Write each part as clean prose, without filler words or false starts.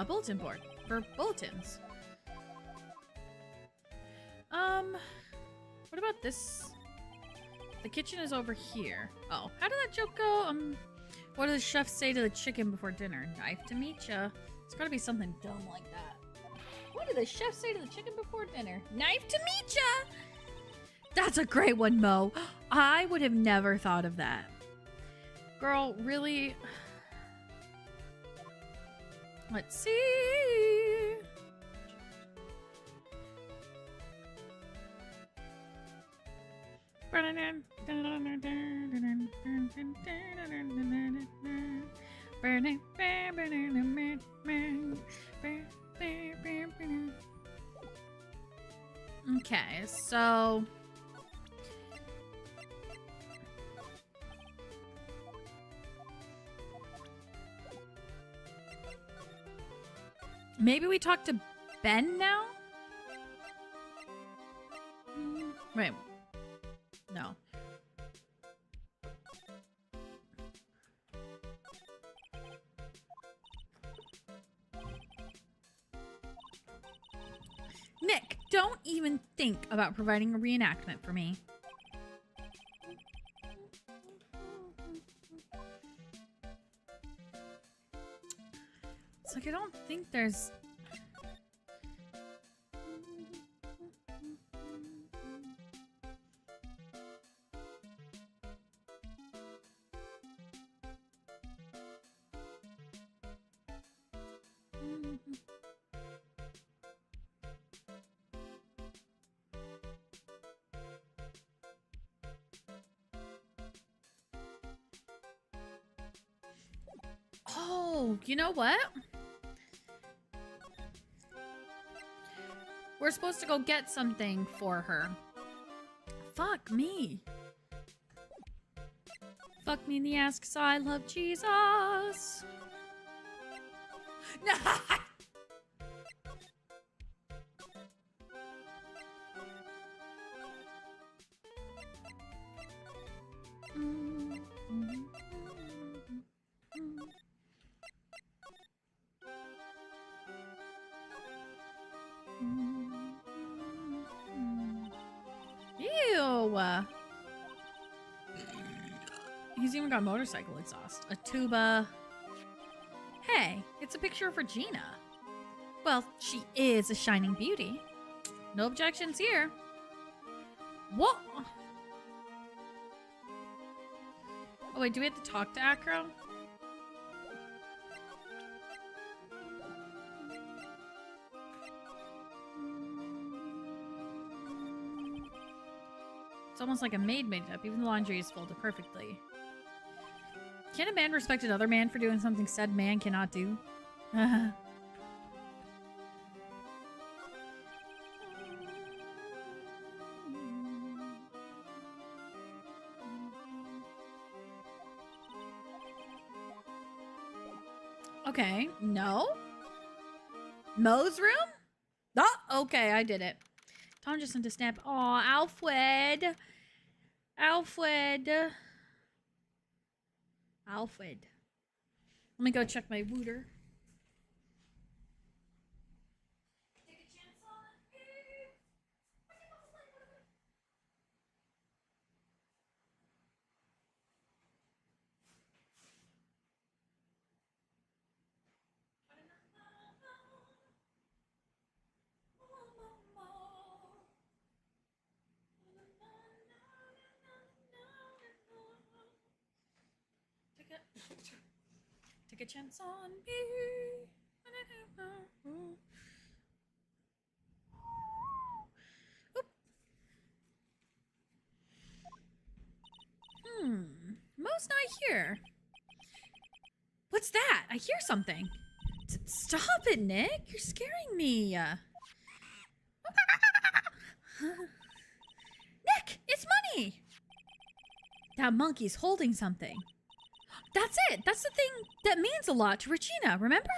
Yeah, a bulletin board for bulletins. What about this? The kitchen is over here. Oh, how did that joke go? What does the chef say to the chicken before dinner? Knife to meet ya. It's gotta be something dumb like that. What did the chef say to the chicken before dinner? Knife to meet ya! That's a great one, Mo. I would have never thought of that. Girl, really? Let's see. Okay, so maybe we talk to Ben now? Wait. No. Nick, don't even think about providing a reenactment for me. It's like I don't think there's... Oh, you know what? We're supposed to go get something for her. Fuck me. Fuck me in the ass 'cause I love Jesus. Ew. He's even got motorcycle exhaust. A tuba. Hey, it's a picture of Regina. Well, she is a shining beauty. No objections here. What? Oh wait, do we have to talk to Acro? It's almost like a maid made it up. Even the laundry is folded perfectly. Can a man respect another man for doing something said man cannot do? Okay, no. Mo's room? Oh, okay, I did it. Tom just sent a snap. Aw, Alfred. Alfred. Alfred. Let me go check my wooter. Take a chance on it. Take a chance on me. Oop. Mo's not here. What's that? I hear something. Stop it, Nick. You're scaring me. Nick, it's money. That monkey's holding something. That's it. That's the thing that means a lot to Regina, remember?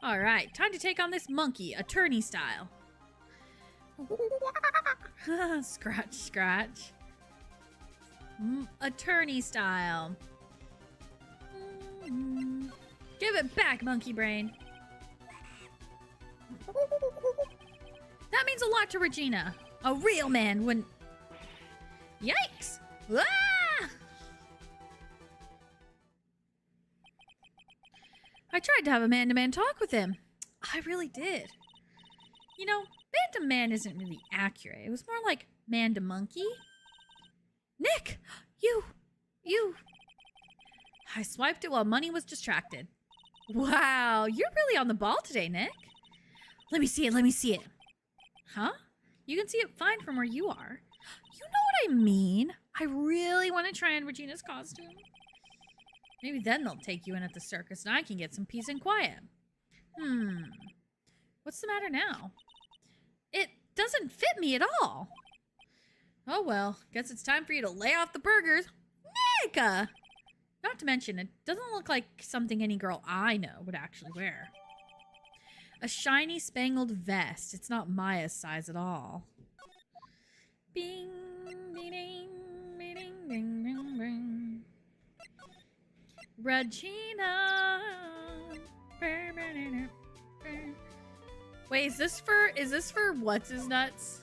All right, time to take on this monkey, attorney style. Scratch, scratch. Attorney style. Give it back, monkey brain. That means a lot to Regina. A real man wouldn't... Yikes! Ah! I tried to have a man-to-man talk with him. I really did. You know, man-to-man isn't really accurate. It was more like man-to-monkey. Nick! You... I swiped it while Money was distracted. Wow, you're really on the ball today, Nick. Let me see it. Huh? You can see it fine from where you are. You know what I mean? I really want to try on Regina's costume. Maybe then they'll take you in at the circus and I can get some peace and quiet. What's the matter now? It doesn't fit me at all. Oh well, guess it's time for you to lay off the burgers. Nick! Not to mention, it doesn't look like something any girl I know would actually wear. A shiny spangled vest. It's not Maya's size at all. Bing, bing, bing, bing, bing, bing, bing. Regina. Wait, is this for what's his nuts?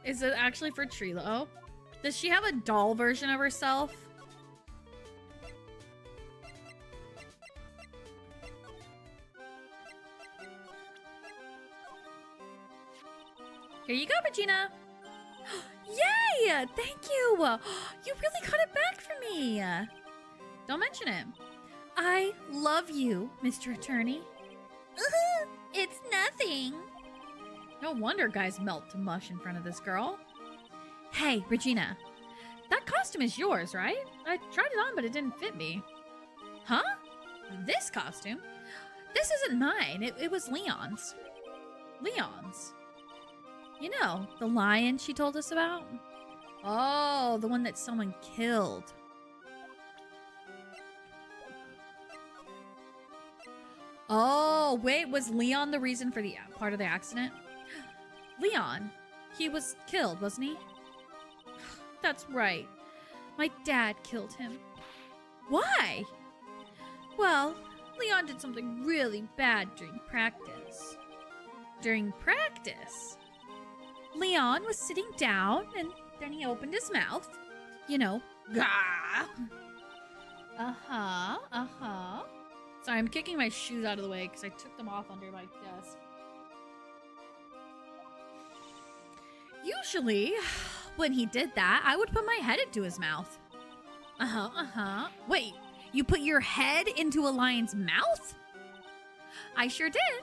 Is it actually for Trilo? Does she have a doll version of herself? Here you go, Regina. Yay! Thank you. You really got it back for me. Don't mention it. I love you, Mr. Attorney. It's nothing. No wonder guys melt to mush in front of this girl. Hey, Regina. That costume is yours, right? I tried it on, but it didn't fit me. Huh? This costume? This isn't mine. It was Leon's. Leon's. You know, the lion she told us about? Oh, the one that someone killed. Oh, wait, was Leon the reason for the part of the accident? Leon, he was killed, wasn't he? That's right. My dad killed him. Why? Well, Leon did something really bad during practice. During practice? Leon was sitting down, and then he opened his mouth. You know, gah! Sorry, I'm kicking my shoes out of the way because I took them off under my desk. Usually, when he did that, I would put my head into his mouth. Wait, you put your head into a lion's mouth? I sure did.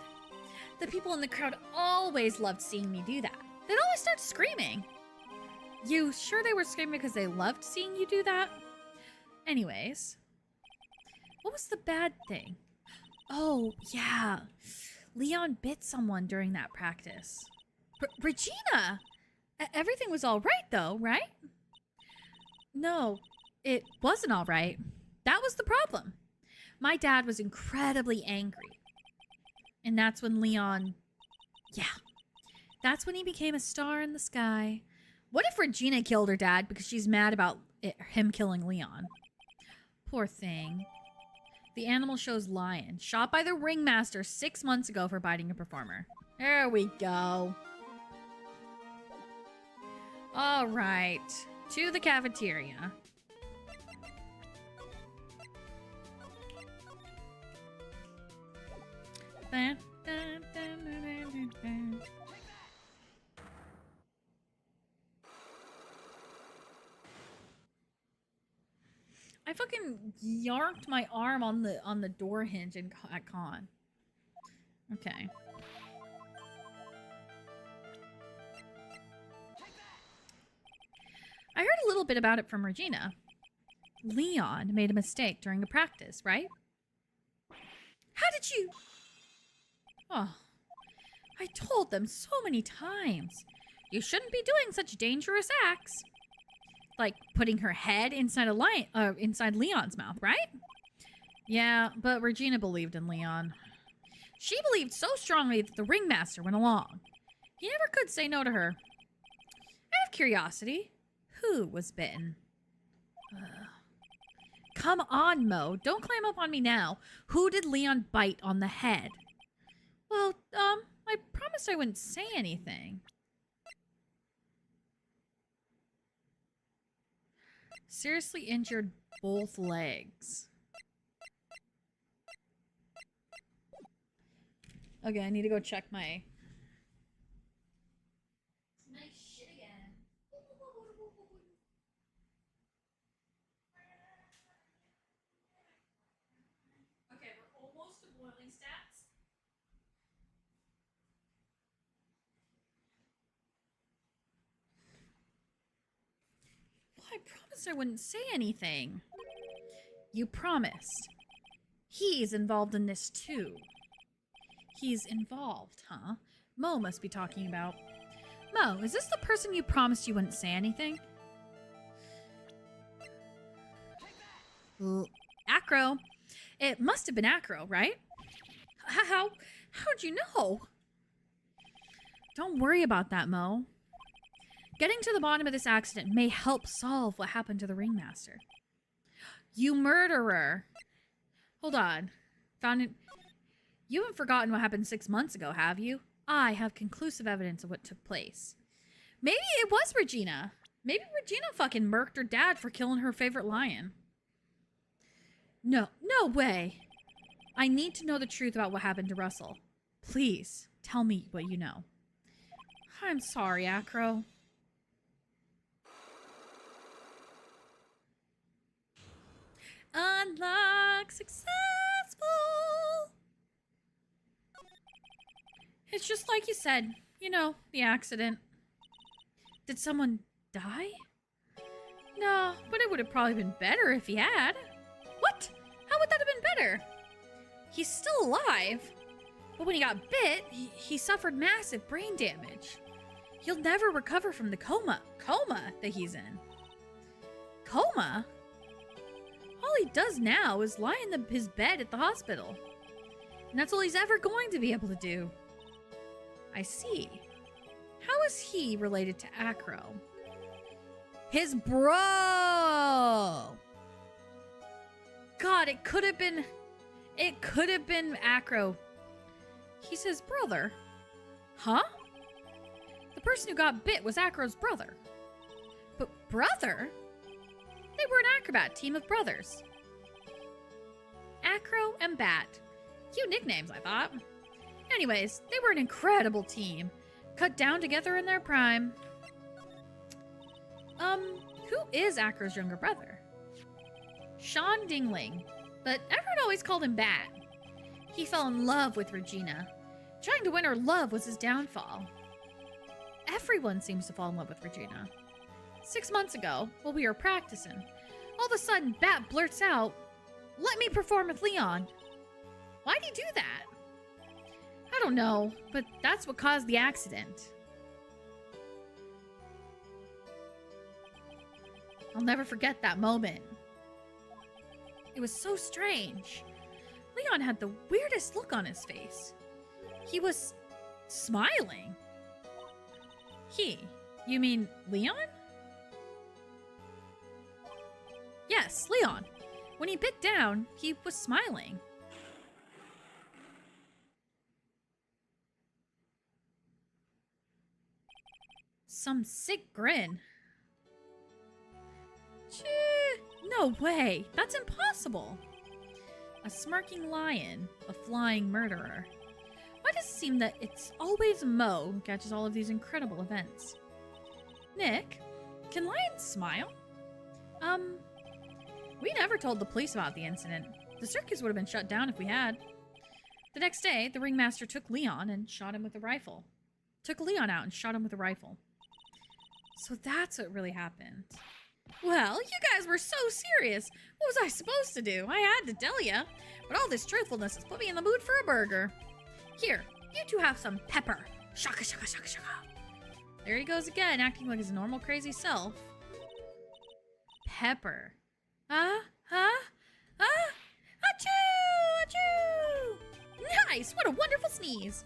The people in the crowd always loved seeing me do that. They'd always start screaming. You sure they were screaming because they loved seeing you do that? Anyways, what was the bad thing? Oh, yeah. Leon bit someone during that practice. Regina! Everything was all right, though, right? No, it wasn't all right. That was the problem. My dad was incredibly angry. And that's when Leon... Yeah. That's when he became a star in the sky. What if Regina killed her dad because she's mad about him killing Leon? Poor thing. The animal show's lion, shot by the ringmaster 6 months ago for biting a performer. There we go. All right, to the cafeteria. I fucking yarked my arm on the door hinge at con. Okay. I heard a little bit about it from Regina. Leon made a mistake during the practice, right? How did you... Oh, I told them so many times. You shouldn't be doing such dangerous acts. Like putting her head inside inside Leon's mouth, right? Yeah, but Regina believed in Leon. She believed so strongly that the ringmaster went along. He never could say no to her. Out of curiosity, who was bitten? Come on, Mo. Don't climb up on me now. Who did Leon bite on the head? Well, promised I wouldn't say anything. Seriously injured both legs. Okay, I need to go check my shit again. Okay, we're almost to boiling stats. Well, I promised I wouldn't say anything. You promised. He's involved in this too. He's involved, huh? Mo must be talking about. Mo, is this the person you promised you wouldn't say anything? Acro. It must have been Acro, right? How'd you know? Don't worry about that, Mo. Getting to the bottom of this accident may help solve what happened to the ringmaster. You murderer. Hold on. Found it. You haven't forgotten what happened 6 months ago, have you? I have conclusive evidence of what took place. Maybe it was Regina. Maybe Regina fucking murked her dad for killing her favorite lion. No way. I need to know the truth about what happened to Russell. Please, tell me what you know. I'm sorry, Acro. Unlock successful. It's just like you said, you know, the accident. Did someone die? No, but it would have probably been better if he had. What? How would that have been better? He's still alive. But when he got bit, he suffered massive brain damage. He'll never recover from the coma that he's in. Coma? All he does now is lie in his bed at the hospital. And that's all he's ever going to be able to do. I see. How is he related to Acro? His bro! God, it could have been Acro. He's his brother. Huh? The person who got bit was Acro's brother. But brother? They were an acrobat team of brothers. Acro and Bat. Cute nicknames, I thought. Anyways, they were an incredible team. Cut down together in their prime. Who is Acro's younger brother? Sean Dingling. But everyone always called him Bat. He fell in love with Regina. Trying to win her love was his downfall. Everyone seems to fall in love with Regina. 6 months ago, while we were practicing, all of a sudden Bat blurts out, "Let me perform with Leon." Why'd he do that? I don't know, but that's what caused the accident. I'll never forget that moment. It was so strange. Leon had the weirdest look on his face. He was smiling. You mean Leon? Yes, Leon. When he bit down, he was smiling. Some sick grin. No way. That's impossible. A smirking lion, a flying murderer. Why does it seem that it's always Mo who catches all of these incredible events? Nick, can lions smile? We never told the police about the incident. The circus would have been shut down if we had. The next day, the ringmaster took Leon and shot him with a rifle. Took Leon out and shot him with a rifle. So that's what really happened. Well, you guys were so serious. What was I supposed to do? I had to tell you. But all this truthfulness has put me in the mood for a burger. Here, you two have some pepper. Shaka, shaka, shaka, shaka. There he goes again, acting like his normal crazy self. Pepper. Achoo! Achoo! Nice! What a wonderful sneeze.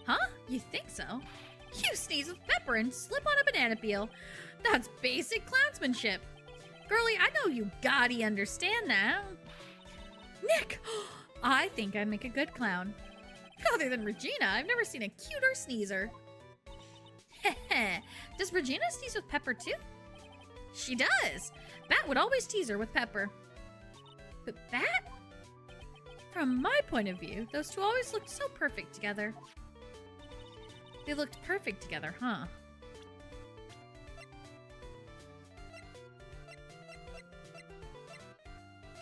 Huh? You think so? You sneeze with pepper and slip on a banana peel. That's basic clownsmanship. Girlie, I know you gotta understand that. Nick! I think I make a good clown. Other than Regina, I've never seen a cuter sneezer. Does Regina sneeze with Pepper too? She does. Bat would always tease her with Pepper. But Bat? From my point of view, those two always looked so perfect together. They looked perfect together, huh?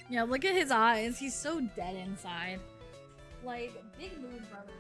Yeah, look at his eyes. He's so dead inside. Like, big mood, brother.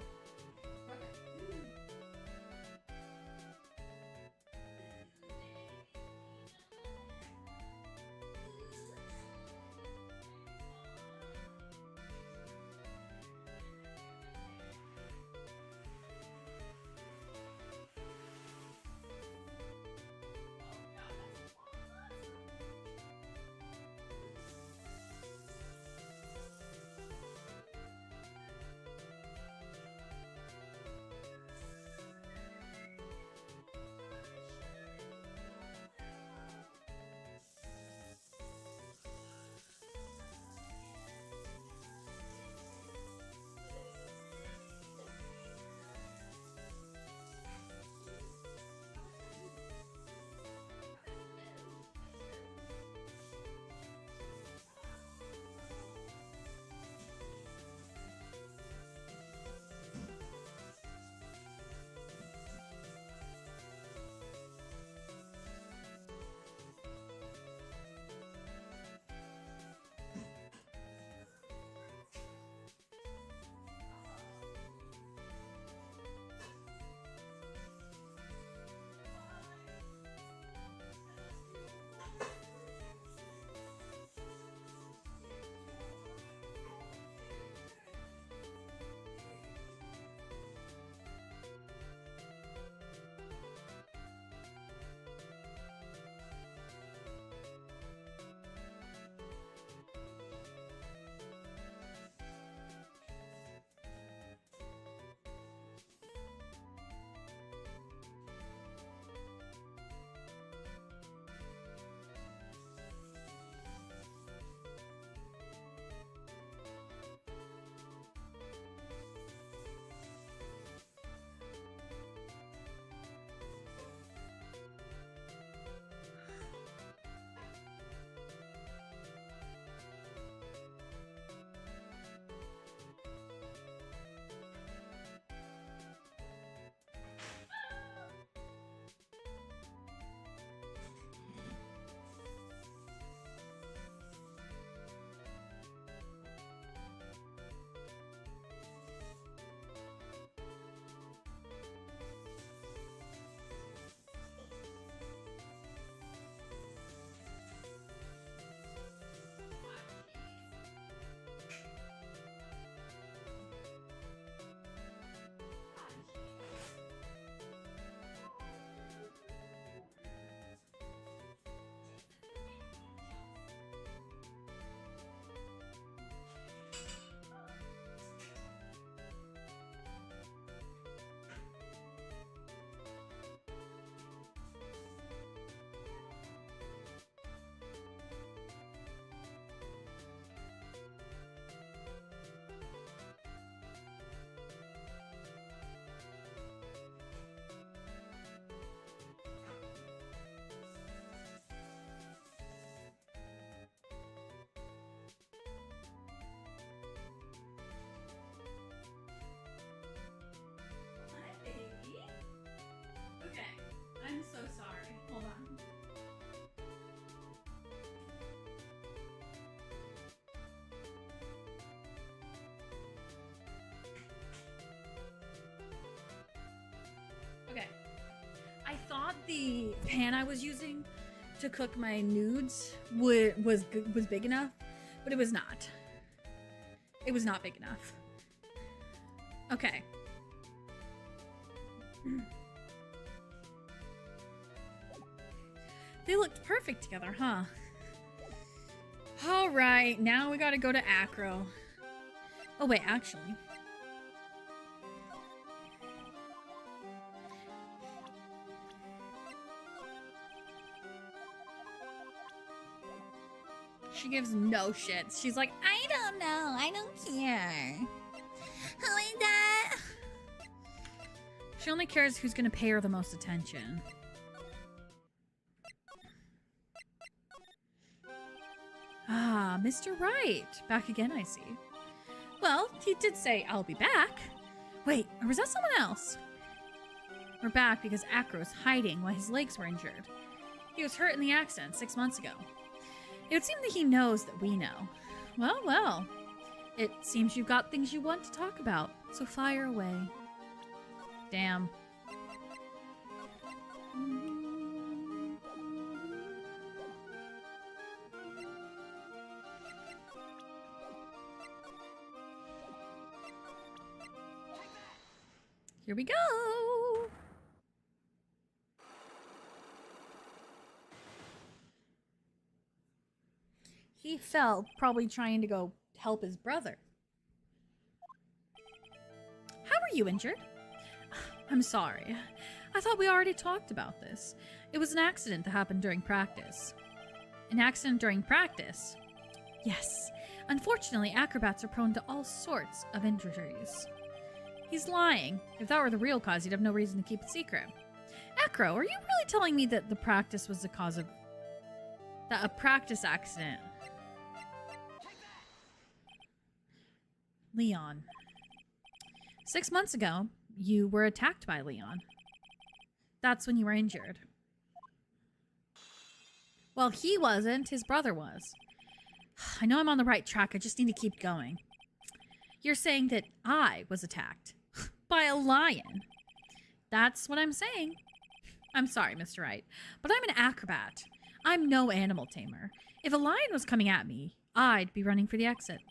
I'm so sorry. Hold on. Okay. I thought the pan I was using to cook my nudes was big enough, but it was not. It was not big enough. Okay. They looked perfect together, huh? All right, now we gotta go to Acro. Oh wait, actually. She gives no shits. She's like, I don't know. I don't care. Who is that? She only cares who's going to pay her the most attention. Ah, Mr. Wright. Back again, I see. Well, he did say, I'll be back. Wait, or was that someone else? We're back because Acro was hiding while his legs were injured. He was hurt in the accident 6 months ago. It would seem that he knows that we know. Well, well. It seems you've got things you want to talk about, so fire away. Damn. Here we go. He fell, probably trying to go help his brother. How were you injured? I'm sorry. I thought we already talked about this. It was an accident that happened during practice. An accident during practice? Yes. Unfortunately, acrobats are prone to all sorts of injuries. He's lying. If that were the real cause, he'd have no reason to keep it secret. Acro, are you really telling me that the practice was the cause of... that a practice accident? Leon. 6 months ago, you were attacked by Leon. That's when you were injured. Well, he wasn't. His brother was. I know I'm on the right track. I just need to keep going. You're saying that I was attacked by a lion. That's what I'm saying. I'm sorry, Mr. Wright, but I'm an acrobat. I'm no animal tamer. If a lion was coming at me, I'd be running for the exit.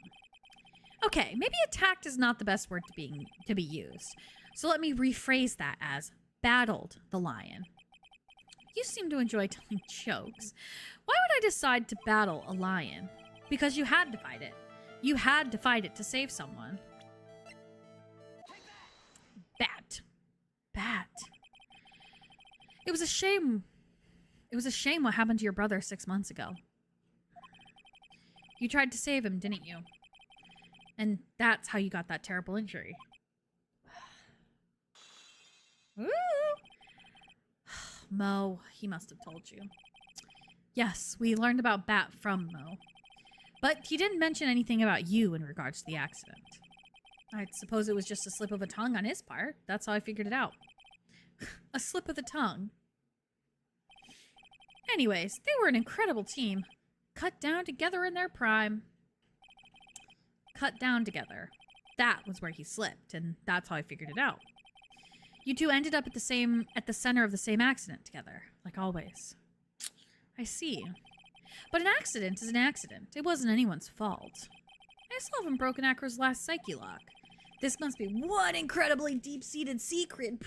Okay, maybe attacked is not the best word to be used. So let me rephrase that as battled the lion. You seem to enjoy telling jokes. Why would I decide to battle a lion? Because you had to fight it. You had to fight it to save someone. Bat. It was a shame. It was a shame what happened to your brother 6 months ago. You tried to save him, didn't you? And that's how you got that terrible injury. Ooh. Mo, he must have told you. Yes, we learned about Bat from Mo. But he didn't mention anything about you in regards to the accident. I suppose it was just a slip of a tongue on his part. That's how I figured it out. A slip of the tongue. Anyways, they were an incredible team. Cut down together in their prime. Cut down together. That was where he slipped, and that's how I figured it out. You two ended up at the center of the same accident together, like always. I see. But an accident is an accident. It wasn't anyone's fault. I still haven't broken Acro's last psyche lock. This must be one incredibly deep-seated secret.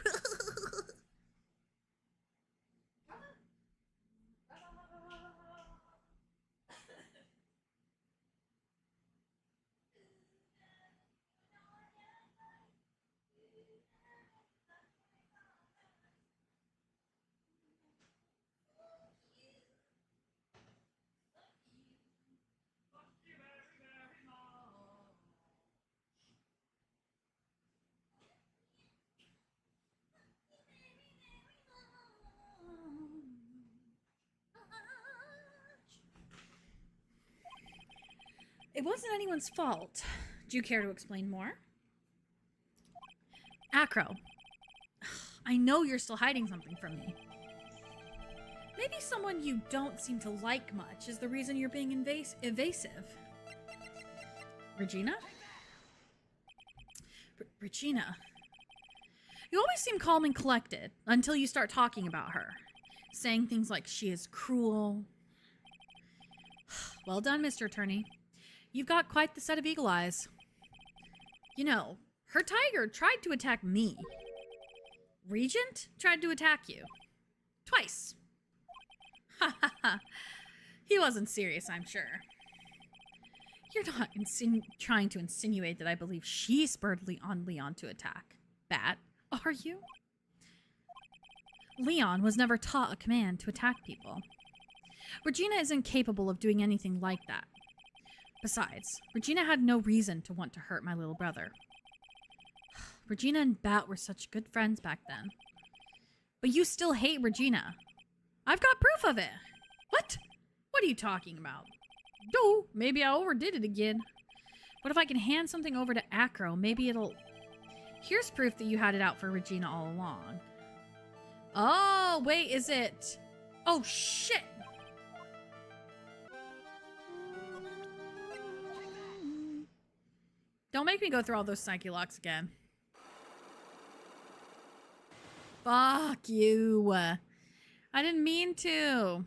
It wasn't anyone's fault. Do you care to explain more? Acro, I know you're still hiding something from me. Maybe someone you don't seem to like much is the reason you're being evasive. Regina? Regina. You always seem calm and collected until you start talking about her. Saying things like she is cruel. Well done, Mr. Attorney. You've got quite the set of eagle eyes. You know, her tiger tried to attack me. Regent tried to attack you. Twice. Ha ha ha. He wasn't serious, I'm sure. You're not trying to insinuate that I believe she spurred Leon to attack. Bat, are you? Leon was never taught a command to attack people. Regina is incapable of doing anything like that. Besides, Regina had no reason to want to hurt my little brother. Regina and Bat were such good friends back then. But you still hate Regina. I've got proof of it. What? What are you talking about? No, maybe I overdid it again. What if I can hand something over to Acro? Maybe it'll... Here's proof that you had it out for Regina all along. Oh, wait, is it... Oh, shit! Don't make me go through all those psyche locks again. Fuck you. I didn't mean to.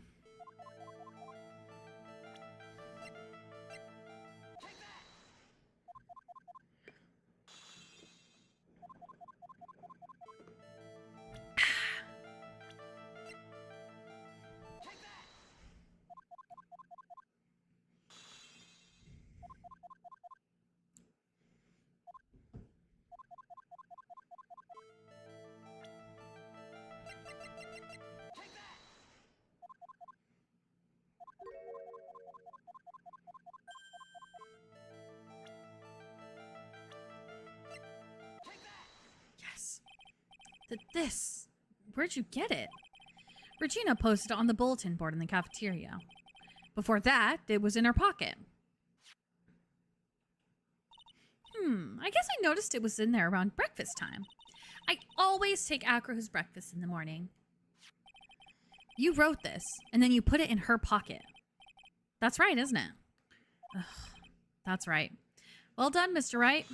This. Where'd you get it? Regina posted it on the bulletin board in the cafeteria. Before that, it was in her pocket. I guess I noticed it was in there around breakfast time. I always take Acro's breakfast in the morning. You wrote this, and then you put it in her pocket. That's right, isn't it? Ugh, that's right. Well done, Mr. Wright.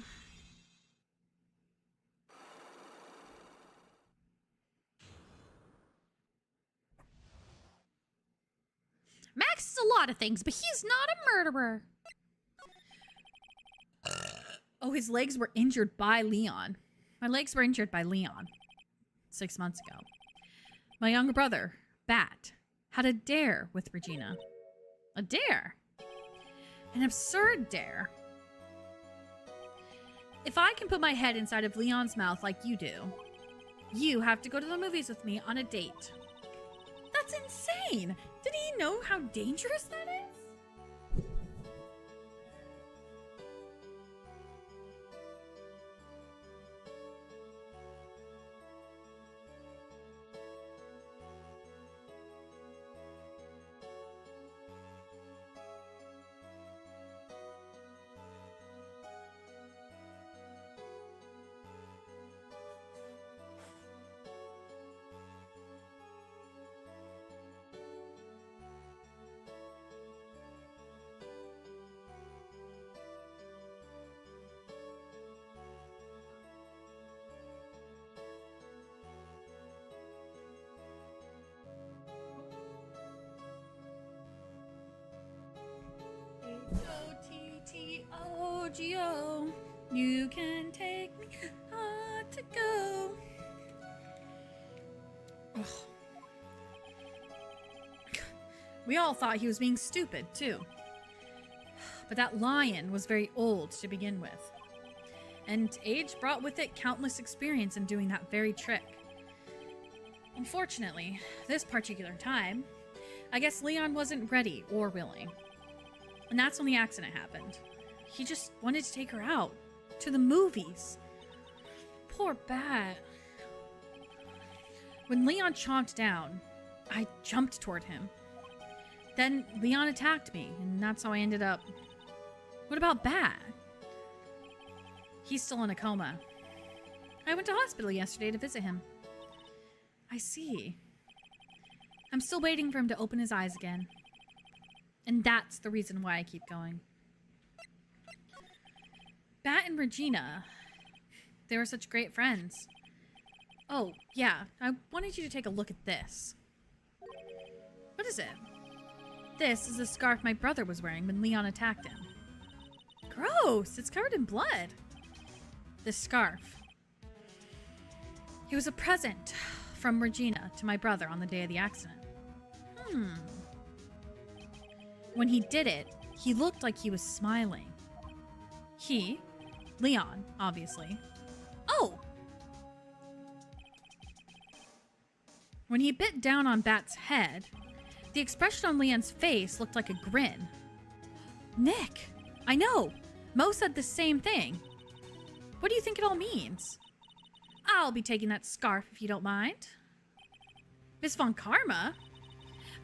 Max is a lot of things, but he's not a murderer. Oh, his legs were injured by Leon. My legs were injured by Leon 6 months ago. My younger brother, Bat, had a dare with Regina. A dare? An absurd dare. If I can put my head inside of Leon's mouth like you do, you have to go to the movies with me on a date. That's insane! Did he know how dangerous that is? H-O-T-T-O-G-O, you can take me hard to go. Ugh. We all thought he was being stupid, too. But that lion was very old to begin with. And age brought with it countless experience in doing that very trick. Unfortunately, this particular time, I guess Leon wasn't ready or willing. And that's when the accident happened. He just wanted to take her out. To the movies. Poor Bat. When Leon chomped down, I jumped toward him. Then Leon attacked me, and that's how I ended up... What about Bat? He's still in a coma. I went to hospital yesterday to visit him. I see. I'm still waiting for him to open his eyes again. And that's the reason why I keep going. Bat and Regina, they were such great friends. Oh, yeah, I wanted you to take a look at this. What is it? This is the scarf my brother was wearing when Leon attacked him. Gross, it's covered in blood. This scarf. It was a present from Regina to my brother on the day of the accident. When he did it, he looked like he was smiling. He, Leon, obviously. Oh! When he bit down on Bat's head, the expression on Leon's face looked like a grin. Nick, I know. Mo said the same thing. What do you think it all means? I'll be taking that scarf if you don't mind. Miss Von Karma?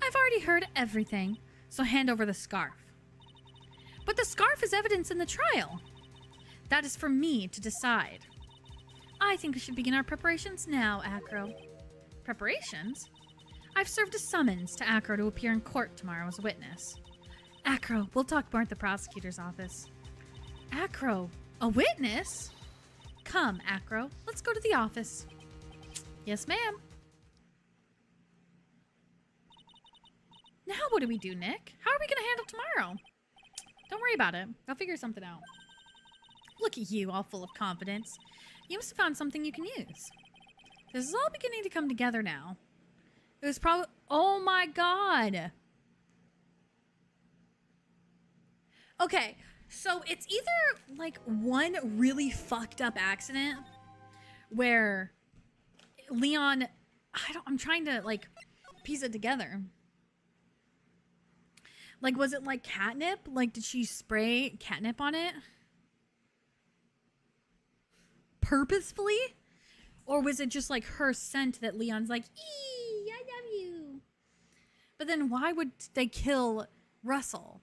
I've already heard everything, so hand over the scarf. But the scarf is evidence in the trial. That is for me to decide. I think we should begin our preparations now, Acro. Preparations? I've served a summons to Acro to appear in court tomorrow as a witness. Acro, we'll talk more at the prosecutor's office. Acro, a witness? Come, Acro, let's go to the office. Yes, ma'am. Now what do we do, Nick? How are we going to handle tomorrow? Don't worry about it. I'll figure something out. Look at you, all full of confidence. You must have found something you can use. This is all beginning to come together now. It was probably... Oh my god! Okay, so it's either, like, one really fucked up accident where Leon... I'm trying to, like, piece it together. Like, was it, like, catnip? Like, did she spray catnip on it? Purposefully? Or was it just, like, her scent that Leon's like, eee, I love you. But then why would they kill Russell?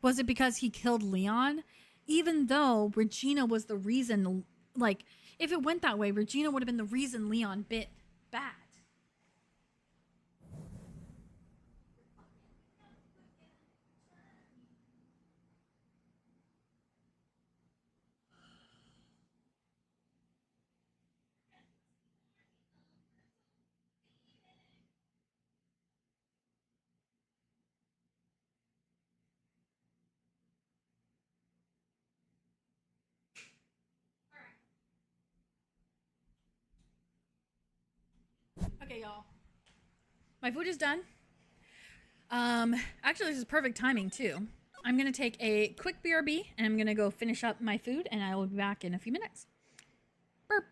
Was it because he killed Leon? Even though Regina was the reason, like, if it went that way, Regina would have been the reason Leon bit Bat. Okay, y'all. My food is done. Actually, this is perfect timing, too. I'm going to take a quick BRB, and I'm going to go finish up my food, and I will be back in a few minutes. Burp.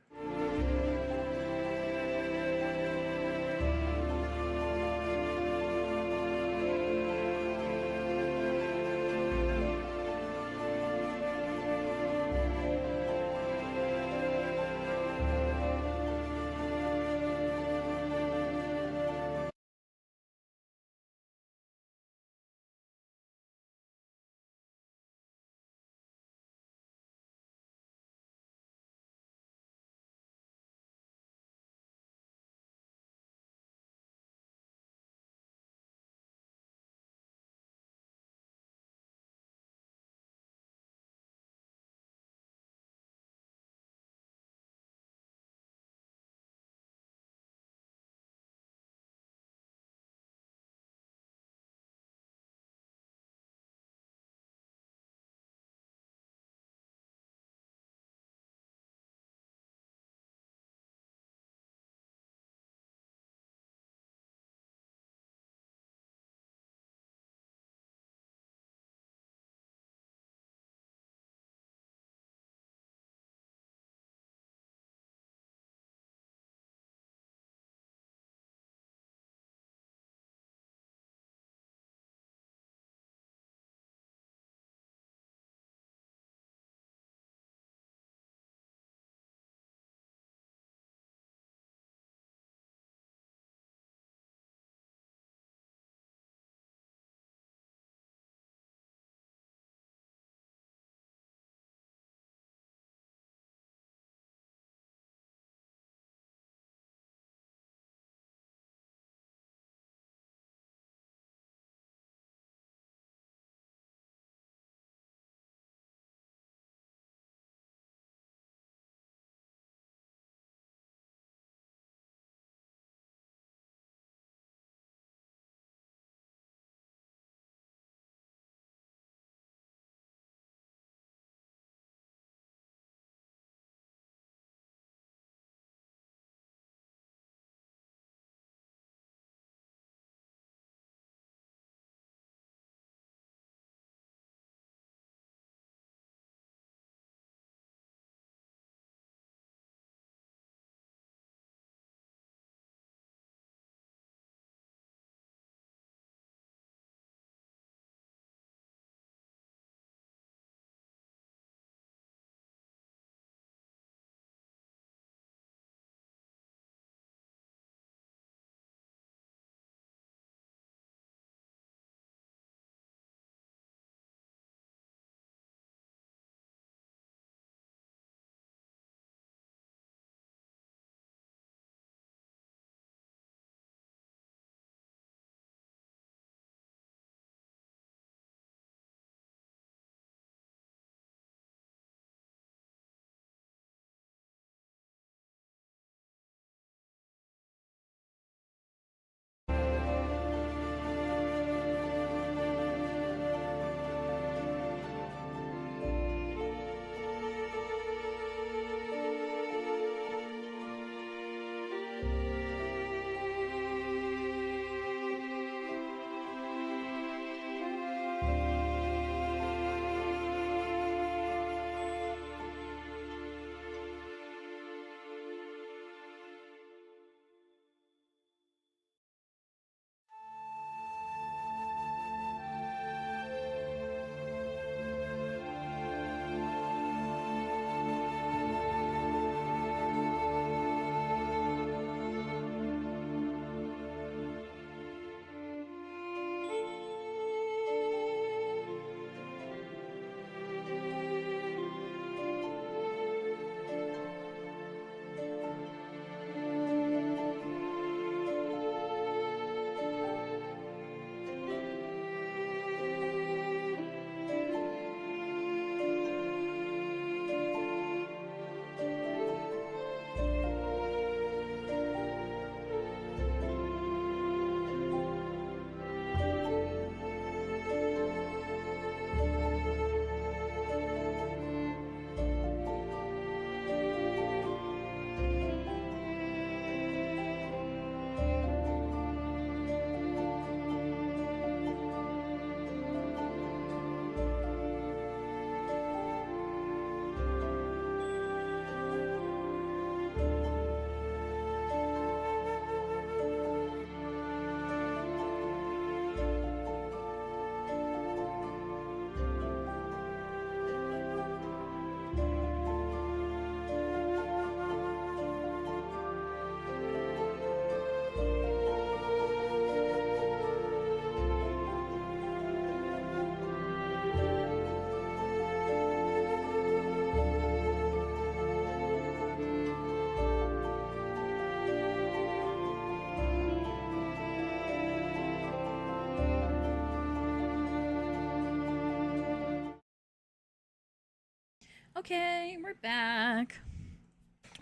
Okay, we're back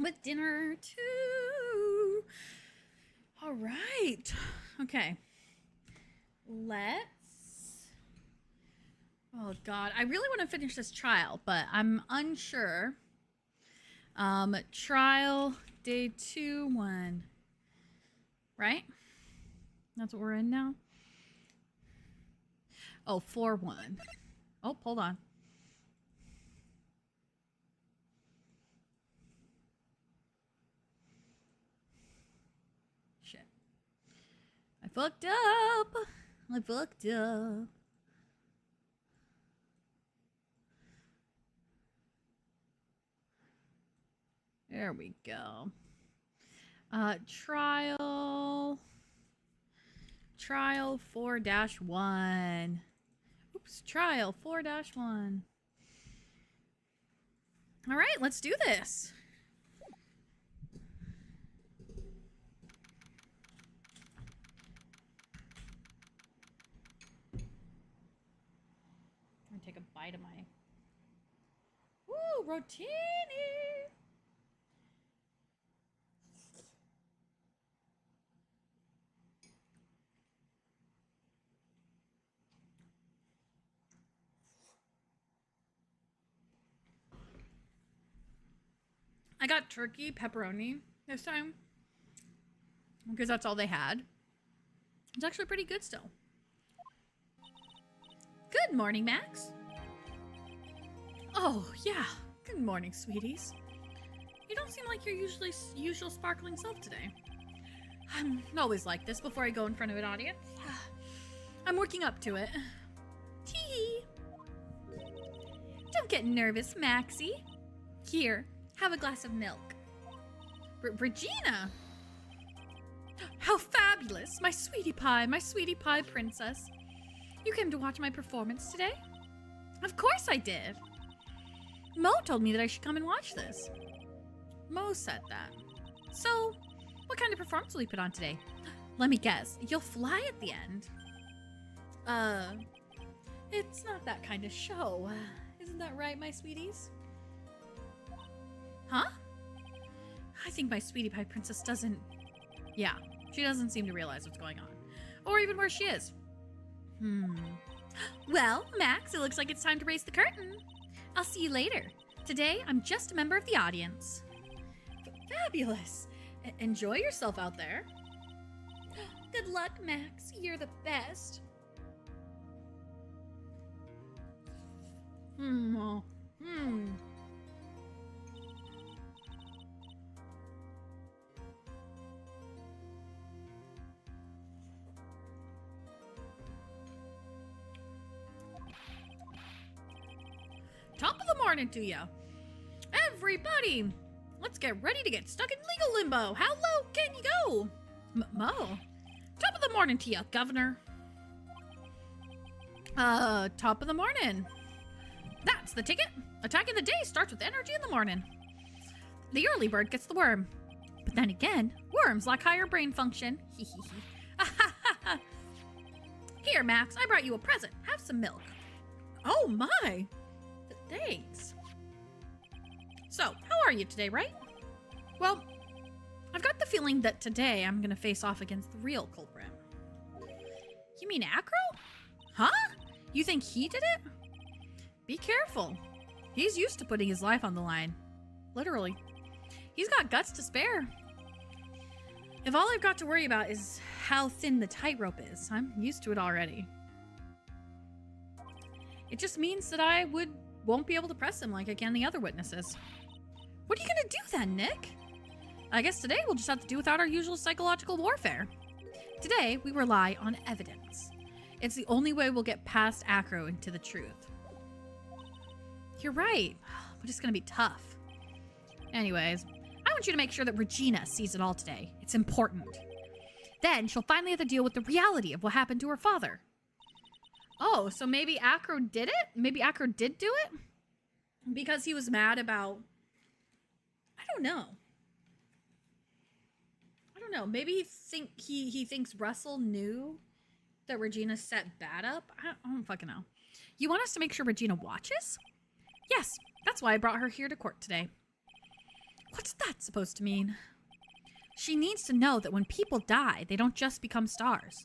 with dinner too. All right. Okay. Oh God, I really want to finish this trial, but I'm unsure. Trial day 2-1. Right? That's what we're in now. Oh, 4-1. Oh, hold on. Shit. I fucked up. There we go. Trial 4-1. Oops, trial 4-1. All right, let's do this. I'm gonna take a bite of my... Woo, rotini! I got turkey pepperoni this time because that's all they had. It's actually pretty good still. Good morning, Max. Oh, yeah. Good morning, sweeties. You don't seem like your usual sparkling self today. I'm always like this before I go in front of an audience. I'm working up to it. Tee. Don't get nervous, Maxie. Here, have a glass of milk. Regina! How fabulous! My sweetie pie princess. You came to watch my performance today? Of course I did. Mo told me that I should come and watch this. Mo said that. So, what kind of performance will you put on today? Let me guess, you'll fly at the end. It's not that kind of show. Isn't that right, my sweeties? Huh? I think my sweetie pie princess doesn't... Yeah, she doesn't seem to realize what's going on. Or even where she is. Well, Max, it looks like it's time to raise the curtain. I'll see you later. Today, I'm just a member of the audience. Fabulous. Enjoy yourself out there. Good luck, Max. You're the best. Top of the morning to ya. Everybody, let's get ready to get stuck in legal limbo. How low can you go? Mo. Top of the morning to ya, Governor. Top of the morning. That's the ticket. Attack of the day starts with energy in the morning. The early bird gets the worm. But then again, worms lack higher brain function. Here, Max, I brought you a present. Have some milk. Oh my. Thanks. So, how are you today, right? Well, I've got the feeling that today I'm gonna face off against the real culprit. You mean Acro? Huh? You think he did it? Be careful. He's used to putting his life on the line. Literally. He's got guts to spare. If all I've got to worry about is how thin the tightrope is, I'm used to it already. It just means that I won't be able to press him like I can the other witnesses. What are you gonna do then, Nick? I guess today we'll just have to do without our usual psychological warfare. Today, we rely on evidence. It's the only way we'll get past Acro into the truth. You're right, but it's gonna be tough. Anyways, I want you to make sure that Regina sees it all today. It's important. Then she'll finally have to deal with the reality of what happened to her father. Oh, so maybe Acro did it? Maybe Acro did do it? Because he was mad about... I don't know. Maybe he thinks Russell knew that Regina set Bat up? I don't fucking know. You want us to make sure Regina watches? Yes, That's why I brought her here to court today. What's that supposed to mean? She needs to know that when people die, they don't just become stars.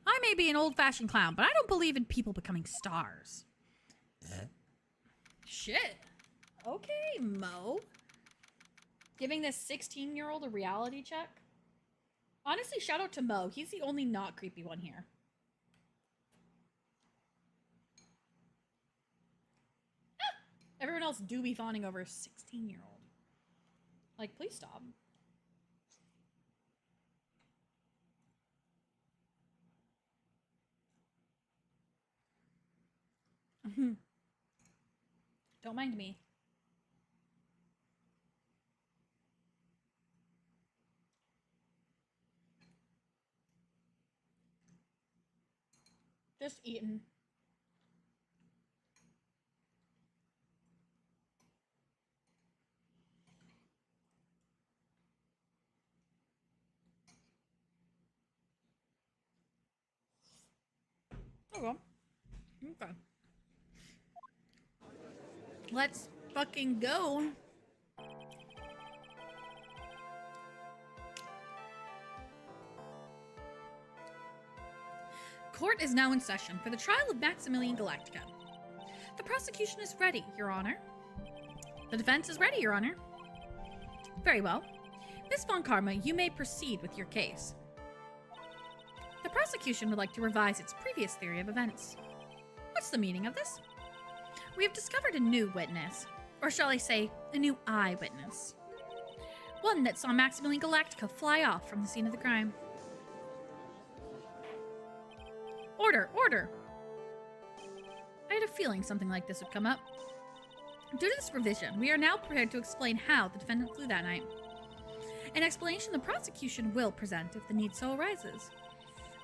I may be an old-fashioned clown, but I don't believe in people becoming stars. Shit. Okay, Mo. Giving this 16-year-old a reality check? Honestly, shout out to Mo. He's the only not creepy one here. Everyone else do be fawning over a 16-year-old. Like, please stop. Don't mind me. Just eating. Okay. Okay. Let's fucking go. Court is now in session for the trial of Maximilian Galactica. The prosecution is ready, Your Honor. The defense is ready, Your Honor. Very well. Miss Von Karma, you may proceed with your case. The prosecution would like to revise its previous theory of events. What's the meaning of this? We have discovered a new witness, or shall I say, a new eyewitness. One that saw Maximilian Galactica fly off from the scene of the crime. Order, order! I had a feeling something like this would come up. Due to this revision, we are now prepared to explain how the defendant flew that night. An explanation the prosecution will present if the need so arises.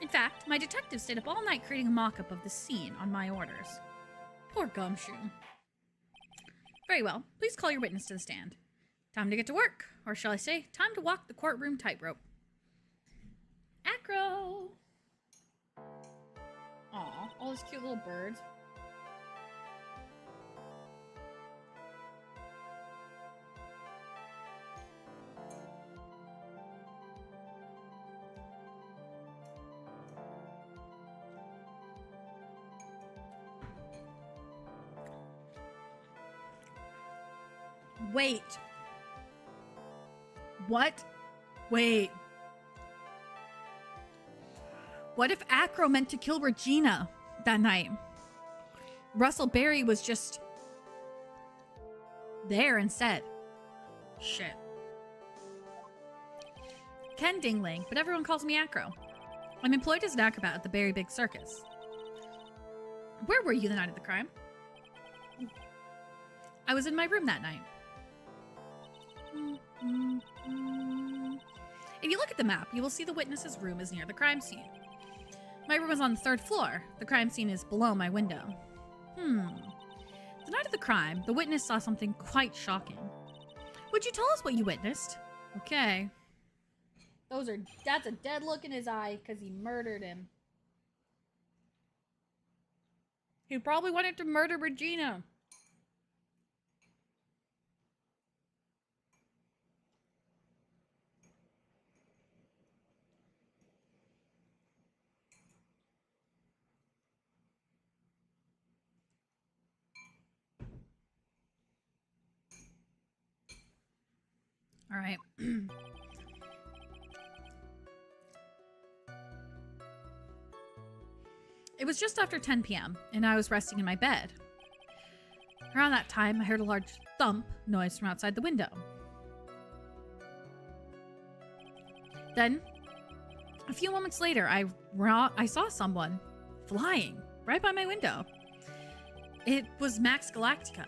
In fact, my detectives stayed up all night creating a mock-up of the scene on my orders. Poor Gumshoe. Very well, please call your witness to the stand. Time to get to work, or shall I say, time to walk the courtroom tightrope. Acro! Aw, all those cute little birds. Wait. What? Wait. What if Acro meant to kill Regina that night? Russell Berry was just there instead. Shit. Ken Dingling, but everyone calls me Acro. I'm employed as an acrobat at the Berry Big Circus. Where were you the night of the crime? I was in my room that night. If you look at the map, you will see the witness's room is near the crime scene. My room is on the 3rd floor. The crime scene is below my window. The night of the crime, the witness saw something quite shocking. Would you tell us what you witnessed? Okay. That's a dead look in his eye because he murdered him. He probably wanted to murder Regina. All right. It was just after 10 p.m., and I was resting in my bed. Around that time, I heard a large thump noise from outside the window. Then, a few moments later, I saw someone flying right by my window. It was Max Galactica.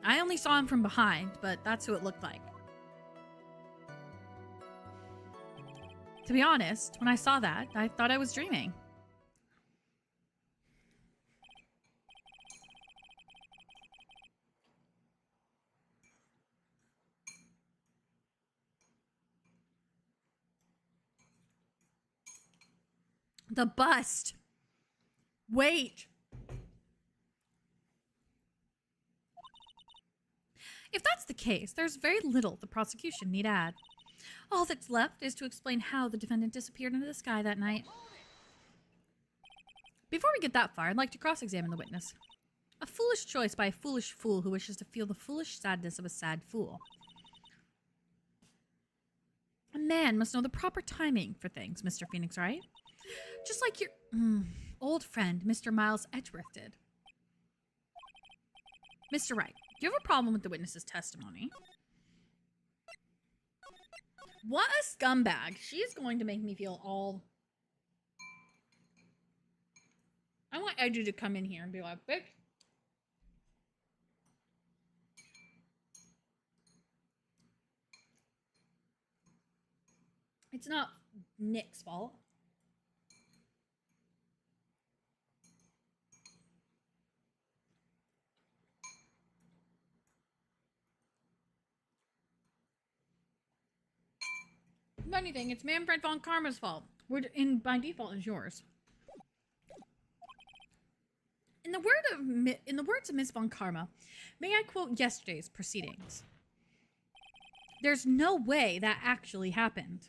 I only saw him from behind, but that's who it looked like. To be honest, when I saw that, I thought I was dreaming. The bust. Wait. If that's the case, there's very little the prosecution need add. All that's left is to explain how the defendant disappeared into the sky that night. Before we get that far, I'd like to cross-examine the witness. A foolish choice by a foolish fool who wishes to feel the foolish sadness of a sad fool. A man must know the proper timing for things, Mr. Phoenix Wright. Just like your old friend, Mr. Miles Edgeworth did. Mr. Wright, do you have a problem with the witness's testimony? What a scumbag. She's going to make me feel all... I want Edu to come in here and be like, bitch. It's not Nick's fault. If anything, it's Manfred von Karma's fault. By default, is yours. In the words of Miss von Karma, may I quote yesterday's proceedings? There's no way that actually happened.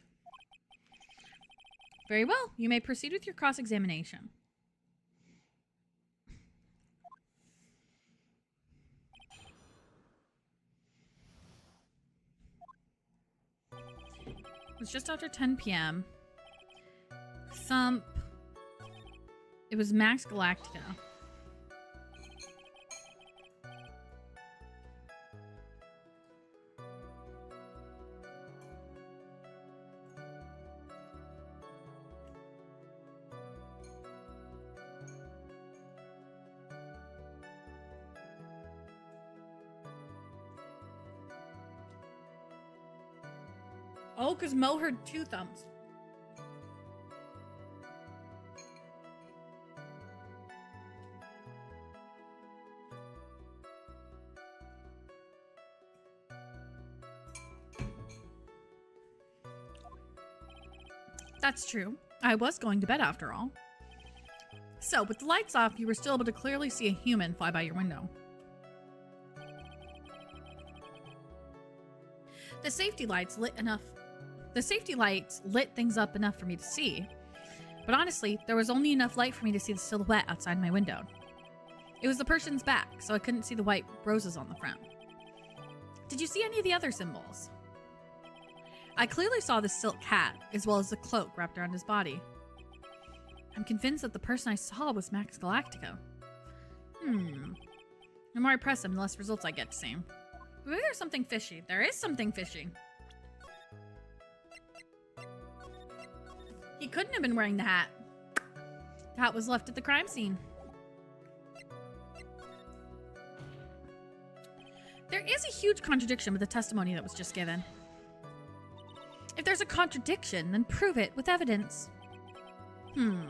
Very well. You may proceed with your cross-examination. It was just after 10 p.m. Thump. It was Max Galactica. Oh, because Mo heard 2 thumps. That's true. I was going to bed after all. So, with the lights off, you were still able to clearly see a human fly by your window. The safety lights lit things up enough for me to see. But honestly, there was only enough light for me to see the silhouette outside my window. It was the person's back, so I couldn't see the white roses on the front. Did you see any of the other symbols? I clearly saw the silk hat, as well as the cloak wrapped around his body. I'm convinced that the person I saw was Max Galactica. The more I press him, the less results I get to see. Maybe there's something fishy. There is something fishy. He couldn't have been wearing the hat. The hat was left at the crime scene. There is a huge contradiction with the testimony that was just given. If there's a contradiction, then prove it with evidence.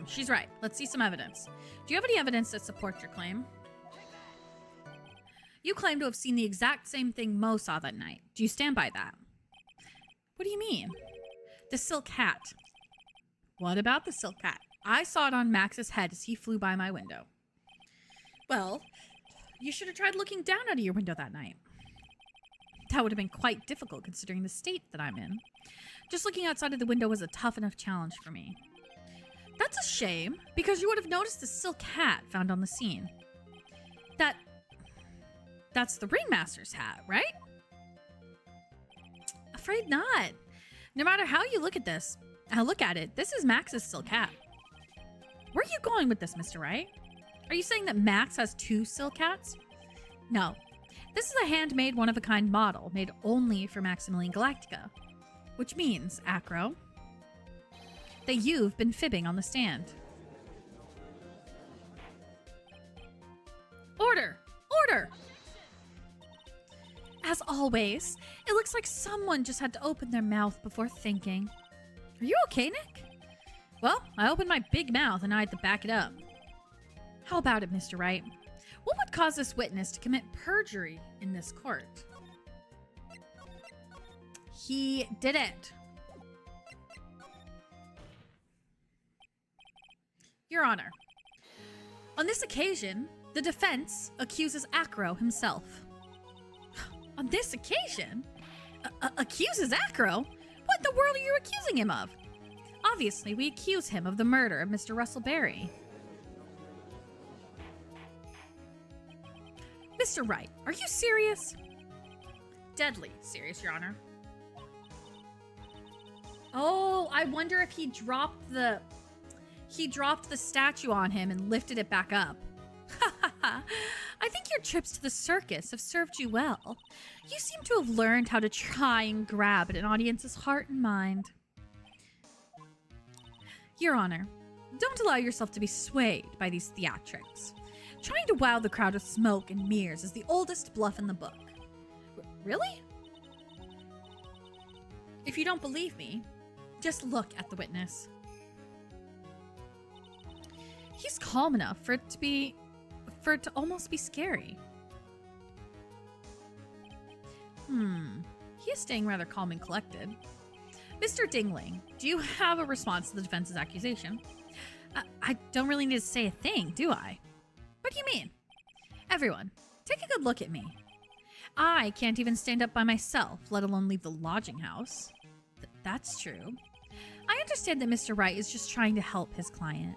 She's right. Let's see some evidence. Do you have any evidence that supports your claim? You claim to have seen the exact same thing Mo saw that night. Do you stand by that? What do you mean? The silk hat. What about the silk hat? I saw it on Max's head as he flew by my window. Well, you should have tried looking down out of your window that night. That would have been quite difficult considering the state that I'm in. Just looking outside of the window was a tough enough challenge for me. That's a shame, because you would have noticed the silk hat found on the scene. That's the ringmaster's hat, right? Afraid not. No matter how you look at this, this is Max's silk hat. Where are you going with this, Mr. Wright? Are you saying that Max has 2 silk hats? No. This is a handmade, one-of-a-kind model made only for Maximilian Galactica. Which means, Acro, that you've been fibbing on the stand. Order! Order! As always, it looks like someone just had to open their mouth before thinking. Are you okay, Nick? Well, I opened my big mouth and I had to back it up. How about it, Mr. Wright? What would cause this witness to commit perjury in this court? He did it. Your Honor, on this occasion, the defense accuses Acro himself. On this occasion? Accuses Acro? What in the world are you accusing him of? Obviously, we accuse him of the murder of Mr. Russell Berry. Mr. Wright, are you serious? Deadly serious, Your Honor. Oh, I wonder if he dropped the statue on him and lifted it back up. Ha ha ha. I think your trips to the circus have served you well. You seem to have learned how to try and grab at an audience's heart and mind. Your Honor, don't allow yourself to be swayed by these theatrics. Trying to wow the crowd with smoke and mirrors is the oldest bluff in the book. Really? If you don't believe me, just look at the witness. He's calm enough for it to almost be scary. He is staying rather calm and collected. Mr. Dingling, do you have a response to the defense's accusation? I don't really need to say a thing, do I? What do you mean? Everyone, take a good look at me. I can't even stand up by myself, let alone leave the lodging house. That's true. I understand that Mr. Wright is just trying to help his client.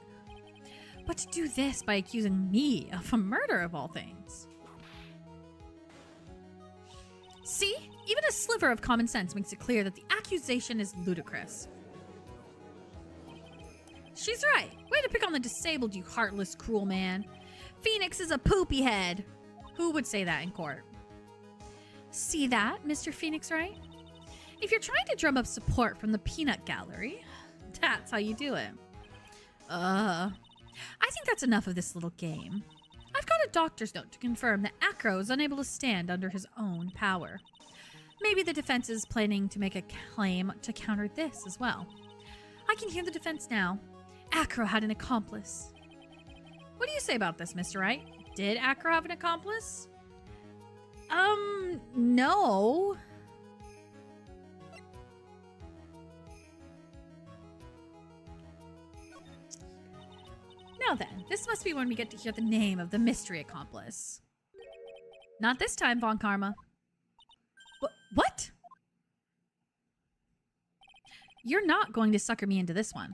But to do this by accusing me of a murder of all things. See? Even a sliver of common sense makes it clear that the accusation is ludicrous. She's right. Way to pick on the disabled, you heartless, cruel man. Phoenix is a poopy head. Who would say that in court? See that, Mr. Phoenix Wright? If you're trying to drum up support from the peanut gallery, that's how you do it. I think that's enough of this little game. I've got a doctor's note to confirm that Acro is unable to stand under his own power. Maybe the defense is planning to make a claim to counter this as well. I can hear the defense now. Acro had an accomplice. What do you say about this, Mr. Wright? Did Acro have an accomplice? No. Now then, this must be when we get to hear the name of the mystery accomplice. Not this time, Von Karma. What? You're not going to sucker me into this one.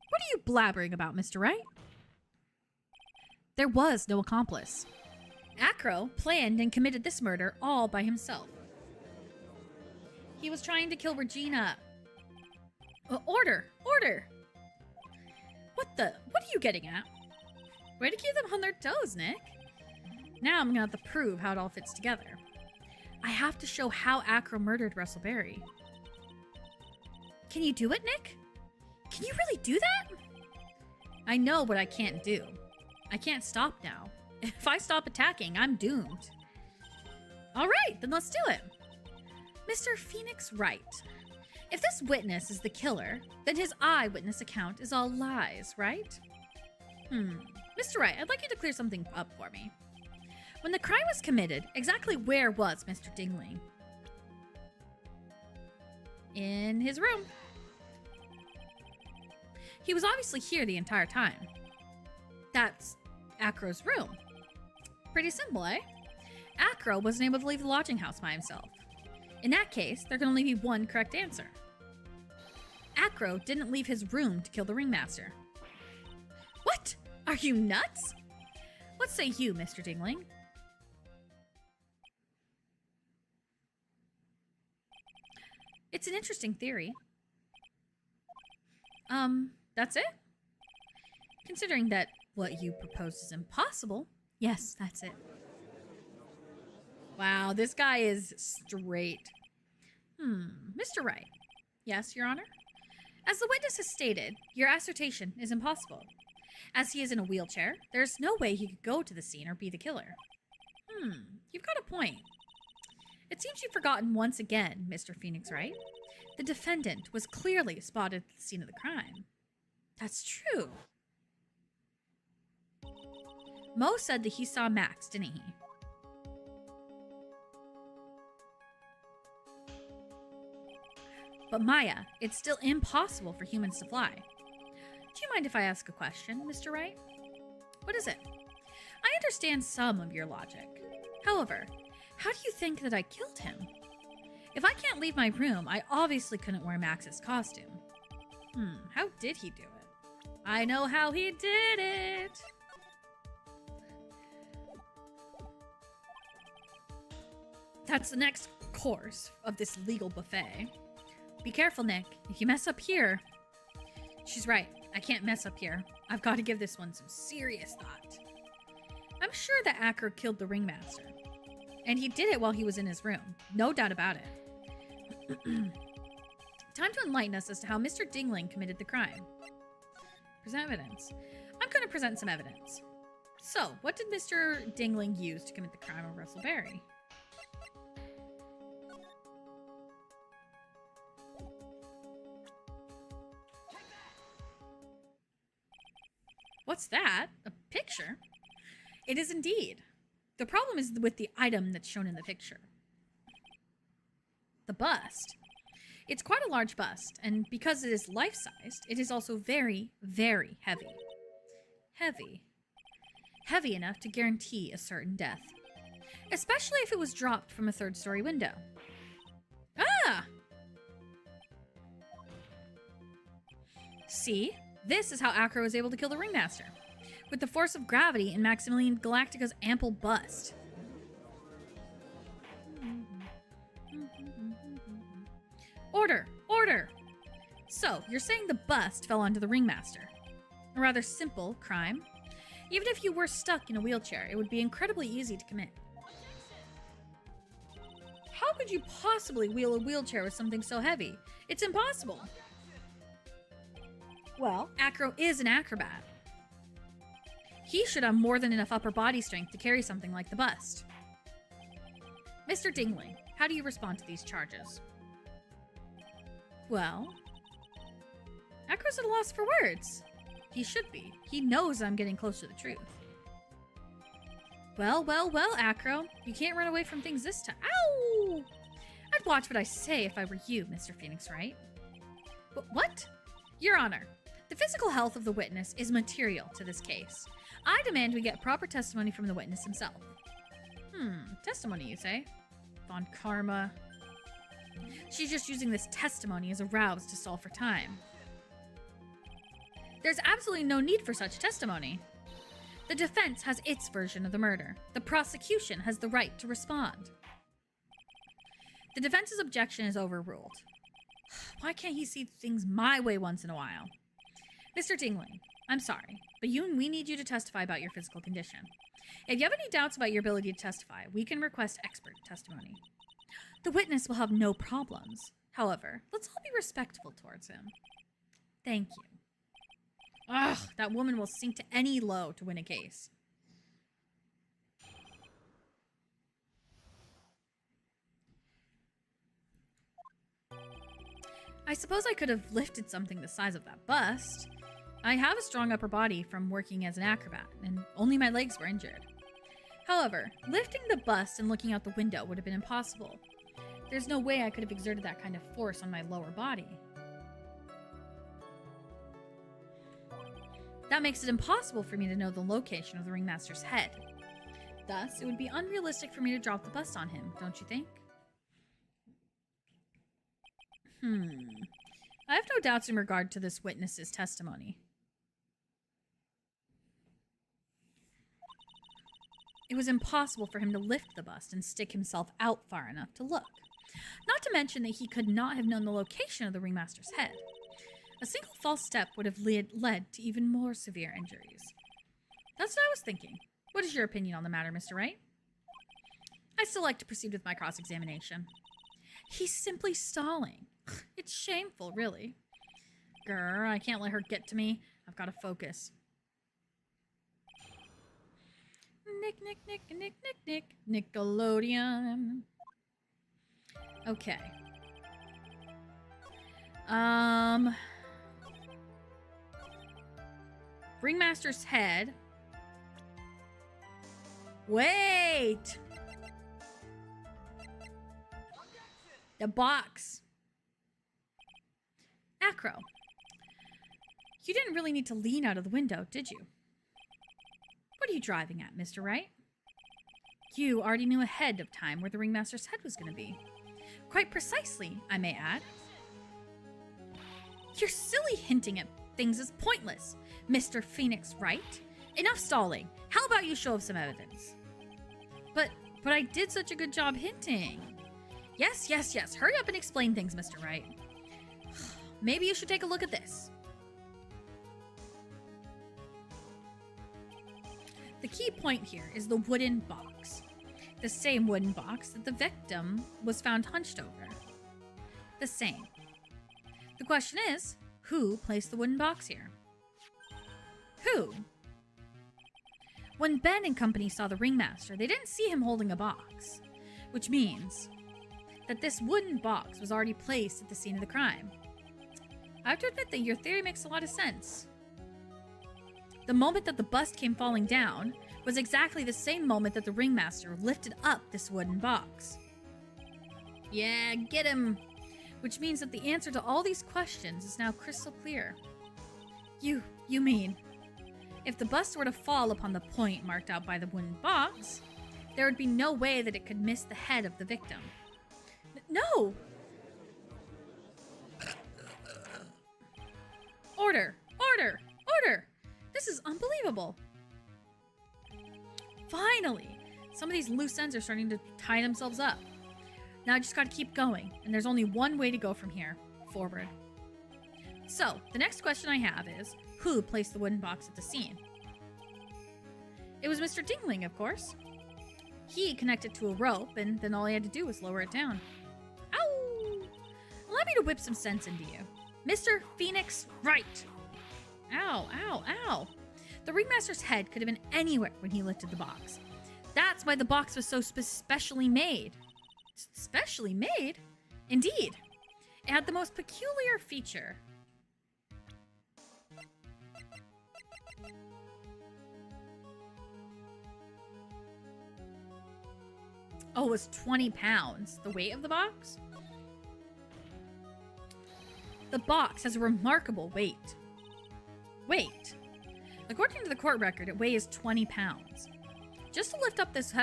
What are you blabbering about, Mr. Wright? There was no accomplice. Acro planned and committed this murder all by himself. He was trying to kill Regina. Order! Order! What are you getting at? Way to keep them on their toes, Nick. Now I'm gonna have to prove how it all fits together. I have to show how Acro murdered Russell Berry. Can you do it, Nick? Can you really do that? I know what I can't do. I can't stop now. If I stop attacking, I'm doomed. All right, then let's do it. Mr. Phoenix Wright. If this witness is the killer, then his eyewitness account is all lies, right? Mr. Wright, I'd like you to clear something up for me. When the crime was committed, exactly where was Mr. Dingling? In his room. He was obviously here the entire time. That's Acro's room. Pretty simple, eh? Acro wasn't able to leave the lodging house by himself. In that case, there can only be one correct answer. Acro didn't leave his room to kill the ringmaster. What? Are you nuts? What say you, Mr. Dingling? It's an interesting theory. That's it? Considering that what you propose is impossible, yes, that's it. Wow, this guy is straight. Mr. Wright. Yes, Your Honor? As the witness has stated, your assertion is impossible. As he is in a wheelchair, there's no way he could go to the scene or be the killer. You've got a point. It seems you've forgotten once again, Mr. Phoenix Wright. The defendant was clearly spotted at the scene of the crime. That's true. Mo said that he saw Max, didn't he? But Maya, it's still impossible for humans to fly. Do you mind if I ask a question, Mr. Wright? What is it? I understand some of your logic. However, How do you think that I killed him? If I can't leave my room, I obviously couldn't wear Max's costume. How did he do it? I know how he did it! That's the next course of this legal buffet. Be careful, Nick. If you mess up here... She's right. I can't mess up here. I've got to give this one some serious thought. I'm sure that Acro killed the ringmaster. And he did it while he was in his room. No doubt about it. Time to enlighten us as to how Mr. Dingling committed the crime. Present evidence. I'm going to present some evidence. So, what did Mr. Dingling use to commit the crime of Russell Berry? What's that? A picture? It is indeed. The problem is with the item that's shown in the picture. The bust. It's quite a large bust, and because it is life-sized, it is also very, very heavy. Heavy. Heavy enough to guarantee a certain death. Especially if it was dropped from a third-story window. Ah! See? This is how Acro was able to kill the ringmaster. With the force of gravity and Maximilian Galactica's ample bust. Order! Order! So, you're saying the bust fell onto the ringmaster. A rather simple crime. Even if you were stuck in a wheelchair, it would be incredibly easy to commit. How could you possibly wheel a wheelchair with something so heavy? It's impossible. Well, Acro is an acrobat. He should have more than enough upper body strength to carry something like the bust. Mr. Dingling, how do you respond to these charges? Well, Acro's at a loss for words. He should be. He knows I'm getting close to the truth. Well, Acro. You can't run away from things this time. Ow! I'd watch what I say if I were you, Mr. Phoenix Wright. But what? Your Honor, the physical health of the witness is material to this case. I demand we get proper testimony from the witness himself. Testimony, you say? Von Karma. She's just using this testimony as a rouse to stall for time. There's absolutely no need for such testimony. The defense has its version of the murder. The prosecution has the right to respond. The defense's objection is overruled. Why can't he see things my way once in a while? Mr. Dingling, I'm sorry, but we need you to testify about your physical condition. If you have any doubts about your ability to testify, we can request expert testimony. The witness will have no problems. However, let's all be respectful towards him. Thank you. Ugh, that woman will sink to any low to win a case. I suppose I could have lifted something the size of that bust. I have a strong upper body from working as an acrobat, and only my legs were injured. However, lifting the bust and looking out the window would have been impossible. There's no way I could have exerted that kind of force on my lower body. That makes it impossible for me to know the location of the ringmaster's head. Thus, it would be unrealistic for me to drop the bust on him, don't you think? I have no doubts in regard to this witness's testimony. It was impossible for him to lift the bust and stick himself out far enough to look. Not to mention that he could not have known the location of the ringmaster's head. A single false step would have led to even more severe injuries. That's what I was thinking. What is your opinion on the matter, Mr. Wright? I still like to proceed with my cross-examination. He's simply stalling. It's shameful, really. Grr, I can't let her get to me. I've got to focus. Nick, Nickelodeon. Okay. Ringmaster's head. Wait! The box. Acro. You didn't really need to lean out of the window, did you? What are you driving at, Mr. Wright? You already knew ahead of time where the ringmaster's head was going to be. Quite precisely, I may add. Your silly hinting at things is pointless, Mr. Phoenix Wright. Enough stalling. How about you show us some evidence? But I did such a good job hinting. Yes. Hurry up and explain things, Mr. Wright. Maybe you should take a look at this. The key point here is the wooden box. The same wooden box that the victim was found hunched over. The same. The question is, who placed the wooden box here? Who? When Ben and company saw the ringmaster, they didn't see him holding a box, which means that this wooden box was already placed at the scene of the crime. I have to admit that your theory makes a lot of sense. The moment that the bust came falling down was exactly the same moment that the ringmaster lifted up this wooden box. Yeah, get him! Which means that the answer to all these questions is now crystal clear. You mean, if the bust were to fall upon the point marked out by the wooden box, there would be no way that it could miss the head of the victim. No! Order! This is unbelievable. Finally! Some of these loose ends are starting to tie themselves up. Now I just gotta keep going, and there's only one way to go from here. Forward. So, the next question I have is, who placed the wooden box at the scene? It was Mr. Dingling, of course. He connected to a rope, and then all he had to do was lower it down. Ow! Allow me to whip some sense into you. Mr. Phoenix Wright! Ow. The ringmaster's head could have been anywhere when he lifted the box. That's why the box was so specially made. Specially made? Indeed. It had the most peculiar feature. Oh, it was 20 pounds. The weight of the box? The box has a remarkable weight. According to the court record, it weighs 20 pounds. Just to lift up this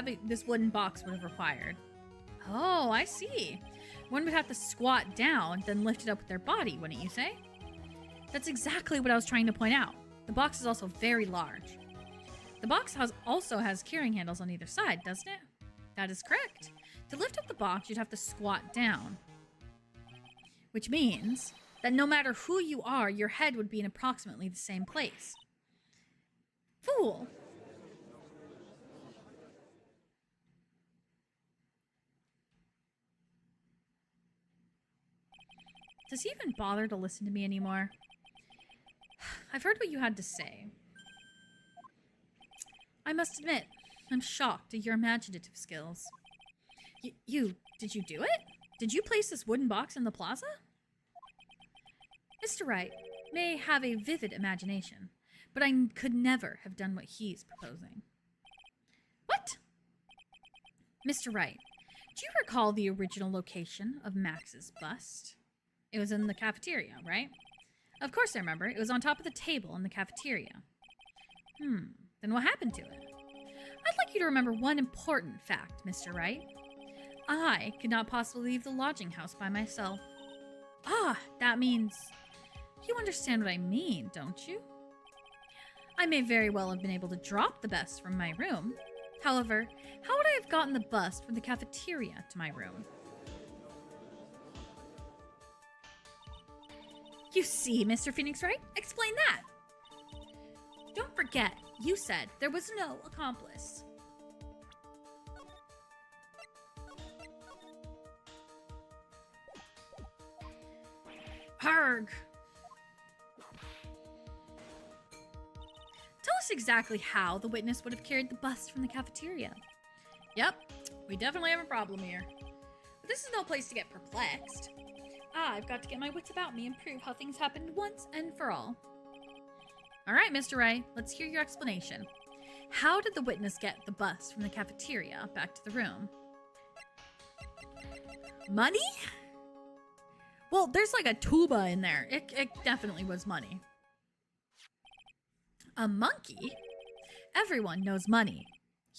wooden box would have required. Oh, I see. One would have to squat down, then lift it up with their body, wouldn't you say? That's exactly what I was trying to point out. The box is also very large. The box also has carrying handles on either side, doesn't it? That is correct. To lift up the box, you'd have to squat down. Which means that no matter who you are, your head would be in approximately the same place. Fool! Does he even bother to listen to me anymore? I've heard what you had to say. I must admit, I'm shocked at your imaginative skills. Did you do it? Did you place this wooden box in the plaza? Mr. Wright may have a vivid imagination, but I could never have done what he's proposing. What? Mr. Wright, do you recall the original location of Max's bust? It was in the cafeteria, right? Of course I remember. It was on top of the table in the cafeteria. Then what happened to it? I'd like you to remember one important fact, Mr. Wright. I could not possibly leave the lodging house by myself. Ah, that means... You understand what I mean, don't you? I may very well have been able to drop the bust from my room. However, how would I have gotten the bust from the cafeteria to my room? You see, Mr. Phoenix Wright? Explain that! Don't forget, you said there was no accomplice. Harg! Tell us exactly how the witness would have carried the bust from the cafeteria. Yep, we definitely have a problem here. But this is no place to get perplexed. I've got to get my wits about me and prove how things happened once and for all. Alright, Mr. Wright, let's hear your explanation. How did the witness get the bust from the cafeteria back to the room? Money? Well, there's like a tuba in there. It definitely was money. A monkey? Everyone knows money.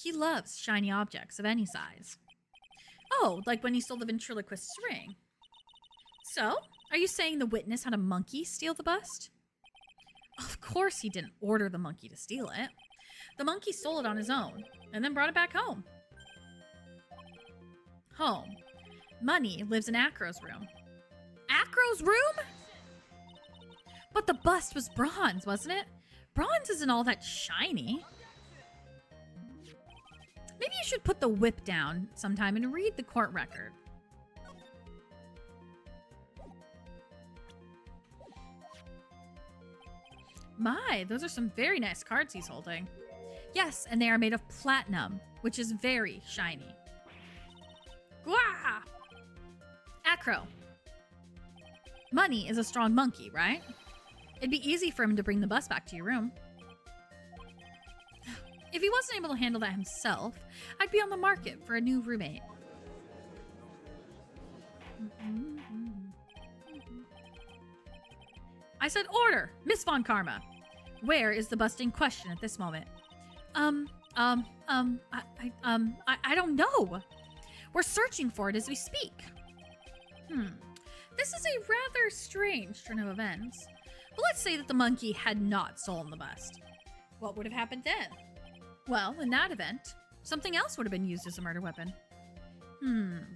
He loves shiny objects of any size. Oh, like when he stole the ventriloquist's ring. So, are you saying the witness had a monkey steal the bust? Of course he didn't order the monkey to steal it. The monkey stole it on his own, and then brought it back home. Home. Money lives in Acro's room. Acro's room? But the bust was bronze, wasn't it? Bronze isn't all that shiny. Maybe you should put the whip down sometime and read the court record. My, those are some very nice cards he's holding. Yes, and they are made of platinum, which is very shiny. Gwah! Acro. Money is a strong monkey, right? It'd be easy for him to bring the bus back to your room. If he wasn't able to handle that himself, I'd be on the market for a new roommate. I said order, Miss Von Karma. Where is the bust in question at this moment? I don't know. We're searching for it as we speak. This is a rather strange turn of events. But let's say that the monkey had not stolen the bust. What would have happened then? Well, in that event, something else would have been used as a murder weapon.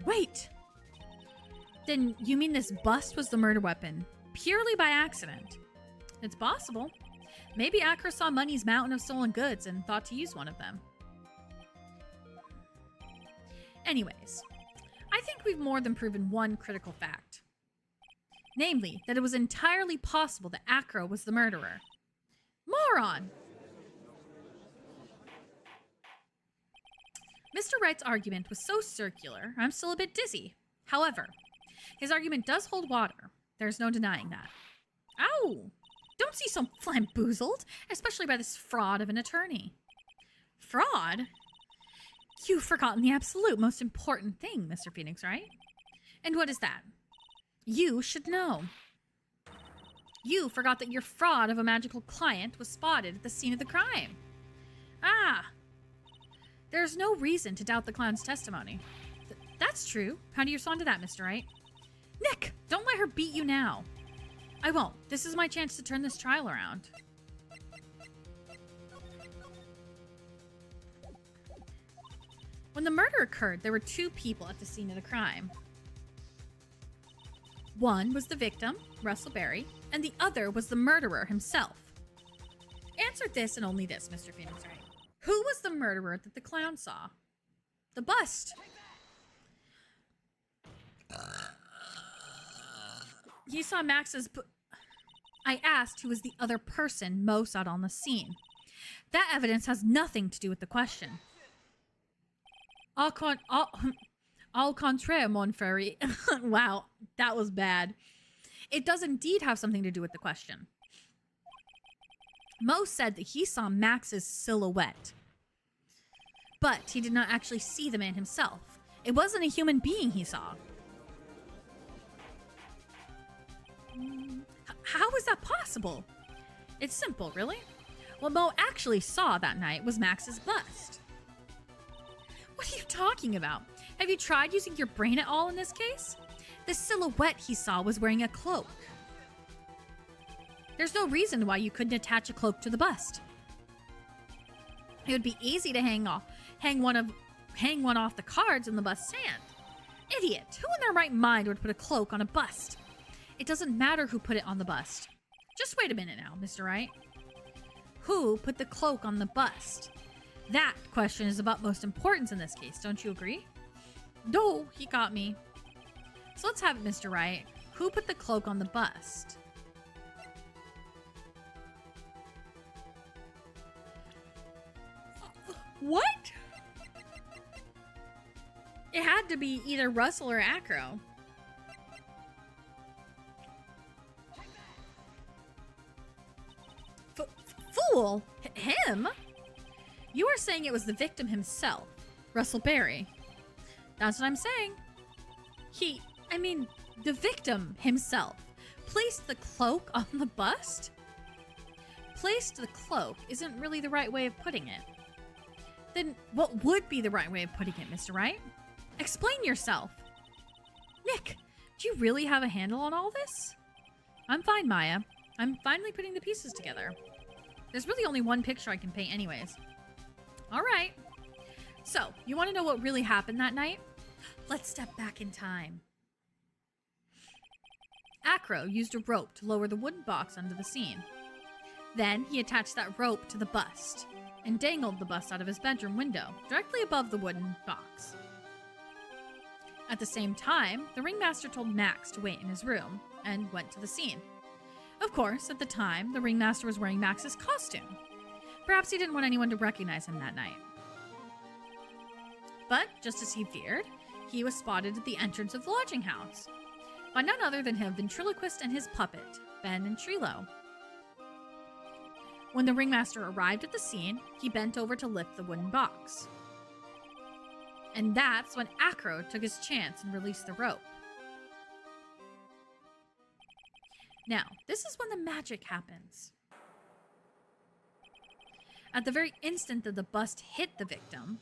Wait. Then you mean this bust was the murder weapon, purely by accident? It's possible. Maybe Acro saw Money's mountain of stolen goods and thought to use one of them. Anyways, I think we've more than proven one critical fact. Namely, that it was entirely possible that Acro was the murderer. Moron! Mr. Wright's argument was so circular, I'm still a bit dizzy. However, his argument does hold water. There's no denying that. Ow! Don't see so flamboozled, especially by this fraud of an attorney. Fraud? You've forgotten the absolute most important thing, Mr. Phoenix, right? And what is that? You should know. You forgot that your fraud of a magical client was spotted at the scene of the crime. Ah! There's no reason to doubt the clown's testimony. That's true. How do you respond to that, Mr. Wright? Nick, don't let her beat you now. I won't. This is my chance to turn this trial around. When the murder occurred, there were two people at the scene of the crime. One was the victim, Russell Berry, and the other was the murderer himself. Answer this and only this, Mr. Phoenix Wright. Who was the murderer that the clown saw? The bust. He saw Max's I asked who was the other person Mo saw on the scene. That evidence has nothing to do with the question. Au contraire, mon frère. Wow, that was bad. It does indeed have something to do with the question. Mo said that he saw Max's silhouette. But he did not actually see the man himself. It wasn't a human being he saw. How is that possible? It's simple, really. What Mo actually saw that night was Max's bust. What are you talking about? Have you tried using your brain at all in this case? The silhouette he saw was wearing a cloak. There's no reason why you couldn't attach a cloak to the bust. It would be easy to hang one off the cards in the bust's hand. Idiot! Who in their right mind would put a cloak on a bust? It doesn't matter who put it on the bust. Just wait a minute now, Mr. Wright. Who put the cloak on the bust? That question is of utmost importance in this case, don't you agree? No, he got me. So let's have it, Mr. Wright. Who put the cloak on the bust? What? It had to be either Russell or Acro. Fool? Him? You are saying it was the victim himself, Russell Berry. That's what I'm saying. The victim himself placed the cloak on the bust? Placed the cloak isn't really the right way of putting it. Then what would be the right way of putting it, Mr. Wright? Explain yourself. Nick, do you really have a handle on all this? I'm fine, Maya. I'm finally putting the pieces together. There's really only one picture I can paint anyways. All right. So, you want to know what really happened that night? Let's step back in time. Acro used a rope to lower the wooden box onto the scene. Then he attached that rope to the bust and dangled the bust out of his bedroom window, directly above the wooden box. At the same time, the ringmaster told Max to wait in his room and went to the scene. Of course, at the time, the ringmaster was wearing Max's costume. Perhaps he didn't want anyone to recognize him that night. But, just as he feared, he was spotted at the entrance of the lodging house by none other than him, ventriloquist and his puppet, Ben and Trilo. When the ringmaster arrived at the scene, he bent over to lift the wooden box. And that's when Acro took his chance and released the rope. Now, this is when the magic happens. At the very instant that the bust hit the victim,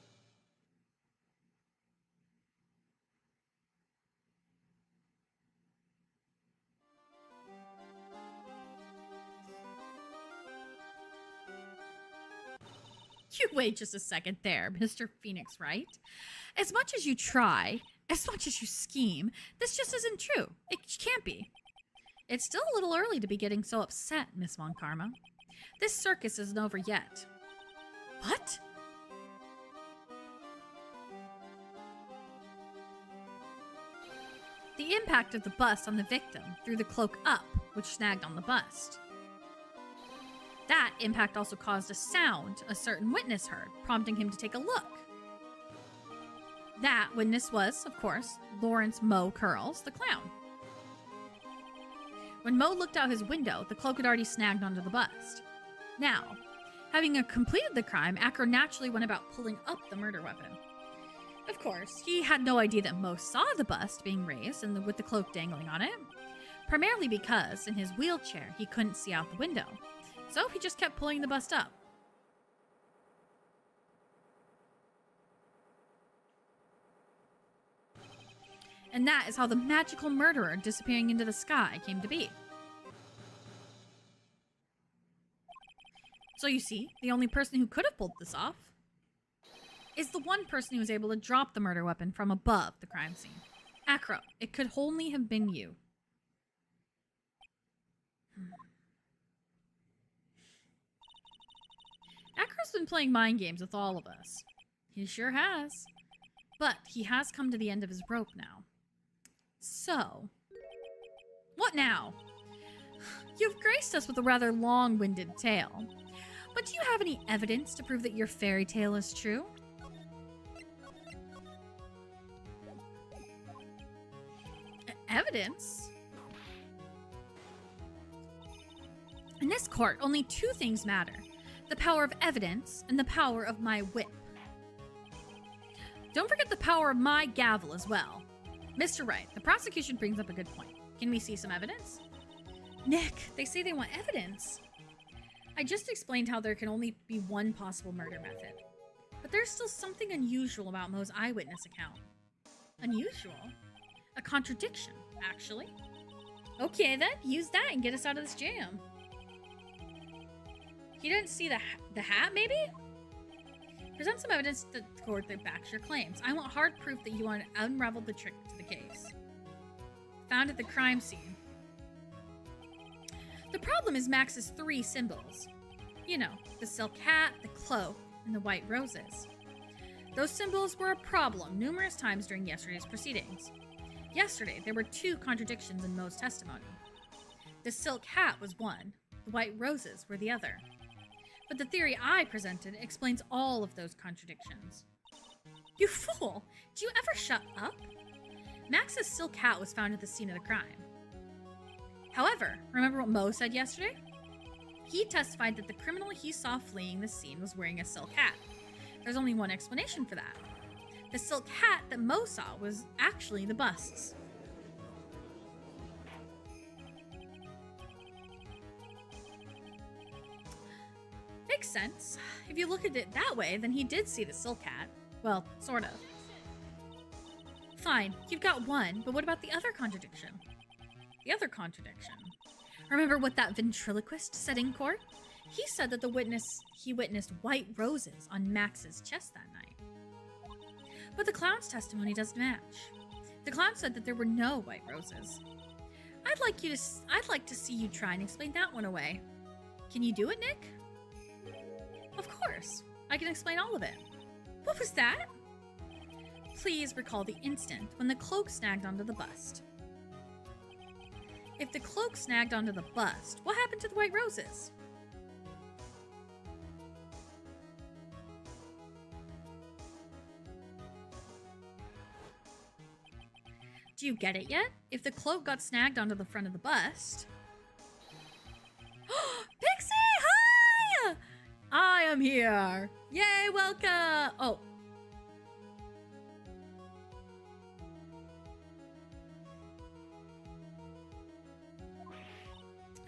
you wait just a second there, Mr. Phoenix Wright. As much as you try, as much as you scheme, this just isn't true. It can't be. It's still a little early to be getting so upset, Miss Von Karma. This circus isn't over yet. What? The impact of the bust on the victim threw the cloak up, which snagged on the bust. That impact also caused a sound a certain witness heard, prompting him to take a look. That witness was, of course, Lawrence Moe Curls, the clown. When Moe looked out his window, the cloak had already snagged onto the bust. Now, having completed the crime, Acro naturally went about pulling up the murder weapon. Of course, he had no idea that Moe saw the bust being raised and with the cloak dangling on it, primarily because, in his wheelchair, he couldn't see out the window. So he just kept pulling the bust up. And that is how the magical murderer disappearing into the sky came to be. So you see, the only person who could have pulled this off is the one person who was able to drop the murder weapon from above the crime scene. Acro, it could only have been you. Acro's been playing mind games with all of us. He sure has. But he has come to the end of his rope now. So, what now? You've graced us with a rather long-winded tale. But do you have any evidence to prove that your fairy tale is true? Evidence? In this court, only two things matter. The power of evidence and the power of my whip. Don't forget the power of my gavel as well. Mr. Wright, the prosecution brings up a good point. Can we see some evidence? Nick, they say they want evidence. I just explained how there can only be one possible murder method. But there's still something unusual about Moe's eyewitness account. Unusual? A contradiction, actually. Okay then, use that and get us out of this jam. He didn't see the hat, maybe? Present some evidence to the court that backs your claims. I want hard proof that you unraveled the trick to the case. Found at the crime scene. The problem is Max's three symbols. You know, the silk hat, the cloak, and the white roses. Those symbols were a problem numerous times during yesterday's proceedings. Yesterday, there were two contradictions in Moe's testimony. The silk hat was one, the white roses were the other. But the theory I presented explains all of those contradictions. You fool! Do you ever shut up? Max's silk hat was found at the scene of the crime. However, remember what Moe said yesterday? He testified that the criminal he saw fleeing the scene was wearing a silk hat. There's only one explanation for that. The silk hat that Moe saw was actually the bust's. Makes sense. If you look at it that way, then he did see the silk hat. Well, sort of. Fine, you've got one, but what about the other contradiction? The other contradiction. Remember what that ventriloquist said in court? He said that he witnessed white roses on Max's chest that night. But the clown's testimony doesn't match. The clown said that there were no white roses. I'd like to see you try and explain that one away. Can you do it, Nick? Of course. I can explain all of it. What was that? Please recall the instant when the cloak snagged onto the bust. If the cloak snagged onto the bust, what happened to the white roses? Do you get it yet? If the cloak got snagged onto the front of the bust... Pixie, hi! I am here. Yay, welcome. Oh.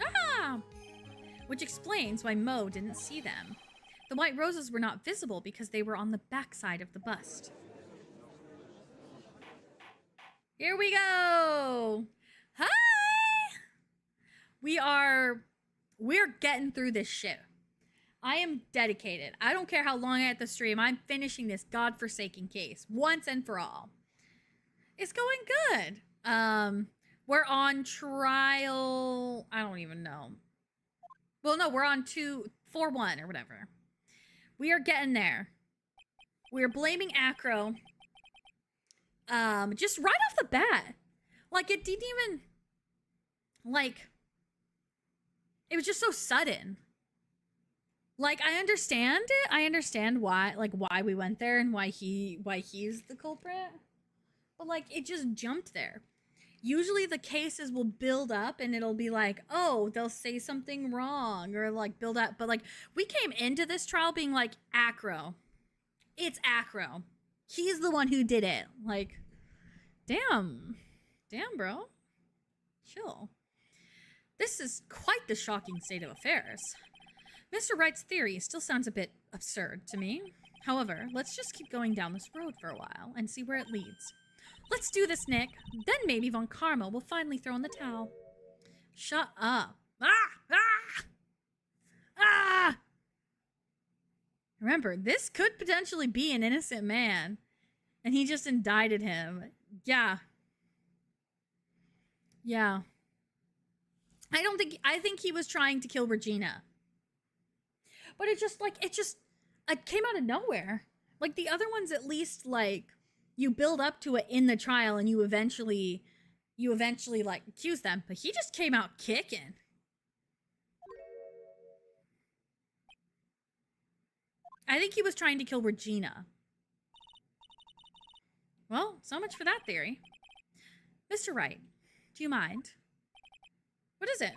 Ah! Which explains why Mo didn't see them. The white roses were not visible because they were on the backside of the bust. Here we go. Hi! We're getting through this shit. I am dedicated. I don't care how long I have to stream. I'm finishing this godforsaken case once and for all. It's going good. We're on trial. I don't even know. Well, no, we're on 4-1 or whatever. We are getting there. We're blaming Acro. Just right off the bat. Like, it didn't even... Like... It was just so sudden. Like, I understand it. I understand why we went there and why he's the culprit. But, like, it just jumped there. Usually the cases will build up and it'll be like, oh, they'll say something wrong or, like, build up. But, like, we came into this trial being like, Acro. It's Acro. He's the one who did it. Like, damn. Damn, bro. Chill. This is quite the shocking state of affairs. Mr. Wright's theory still sounds a bit absurd to me. However, let's just keep going down this road for a while and see where it leads. Let's do this, Nick. Then maybe Von Karma will finally throw in the towel. Shut up. Ah! Ah! Ah! Remember, this could potentially be an innocent man. And he just indicted him. Yeah. Yeah. I think he was trying to kill Regina. But it came out of nowhere. Like, the other ones, at least, like, you build up to it in the trial and you eventually, like, accuse them. But he just came out kicking. I think he was trying to kill Regina. Well, so much for that theory. Mr. Wright, do you mind? What is it?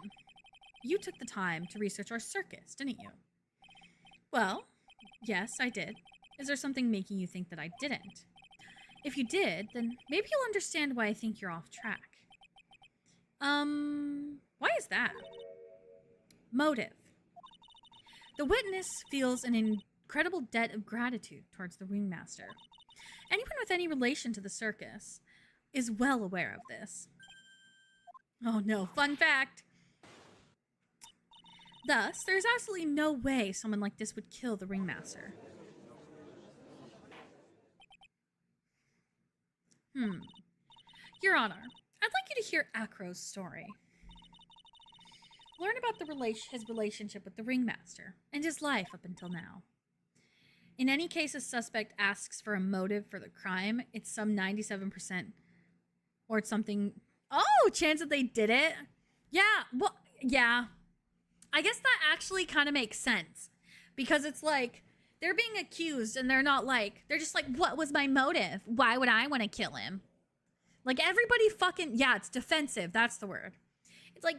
You took the time to research our circus, didn't you? Well, yes, I did. Is there something making you think that I didn't? If you did, then maybe you'll understand why I think you're off track. Why is that? Motive. The witness feels an incredible debt of gratitude towards the ringmaster. Anyone with any relation to the circus is well aware of this. Oh no, fun fact! Thus, there's absolutely no way someone like this would kill the ringmaster. Your Honor, I'd like you to hear Acro's story. Learn about his relationship with the ringmaster and his life up until now. In any case a suspect asks for a motive for the crime, it's some 97% or it's something... Oh, chance that they did it? Yeah, well, yeah. I guess that actually kind of makes sense. Because it's like, they're being accused and they're not like... They're just like, what was my motive? Why would I want to kill him? Like, everybody fucking... Yeah, it's defensive. That's the word. It's like,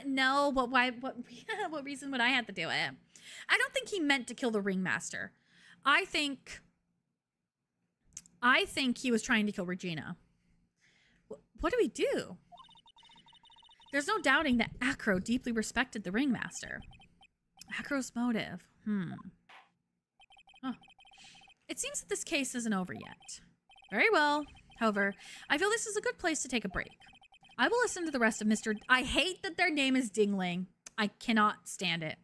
no, but why... What reason would I have to do it? I don't think he meant to kill the ringmaster. I think he was trying to kill Regina. What do we do? There's no doubting that Acro deeply respected the ringmaster. Acro's motive. Huh. It seems that this case isn't over yet. Very well. However, I feel this is a good place to take a break. I will listen to the rest of Mr. I hate that their name is Dingling. I cannot stand it.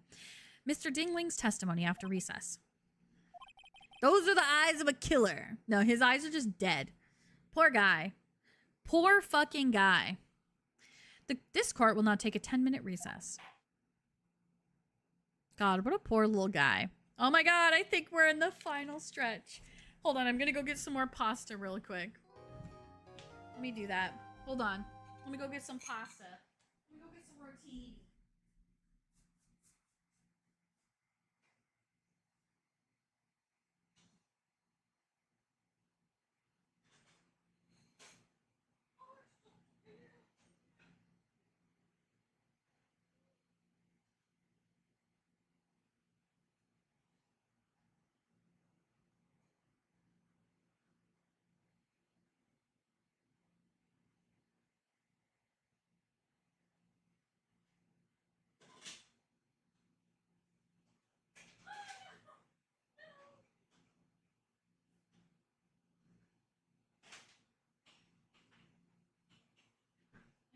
Mr. Dingling's testimony after recess. Those are the eyes of a killer. No, his eyes are just dead. Poor guy. Poor fucking guy. This court will now take a 10-minute recess. God, what a poor little guy. Oh my god, I think we're in the final stretch. Hold on, I'm gonna go get some more pasta real quick. Let me do that. Hold on. Let me go get some pasta. Let me go get some roti.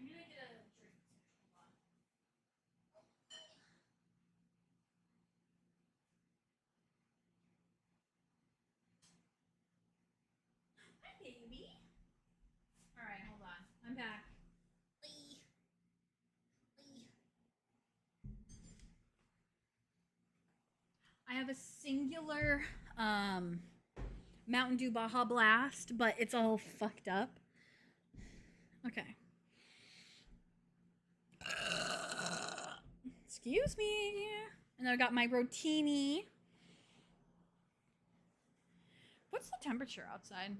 I'm gonna get a drink. Hold on. Hi, baby. Alright, hold on. I'm back. I have a singular Mountain Dew Baja Blast, but it's all fucked up. Okay. Excuse me. And I got my rotini. What's the temperature outside?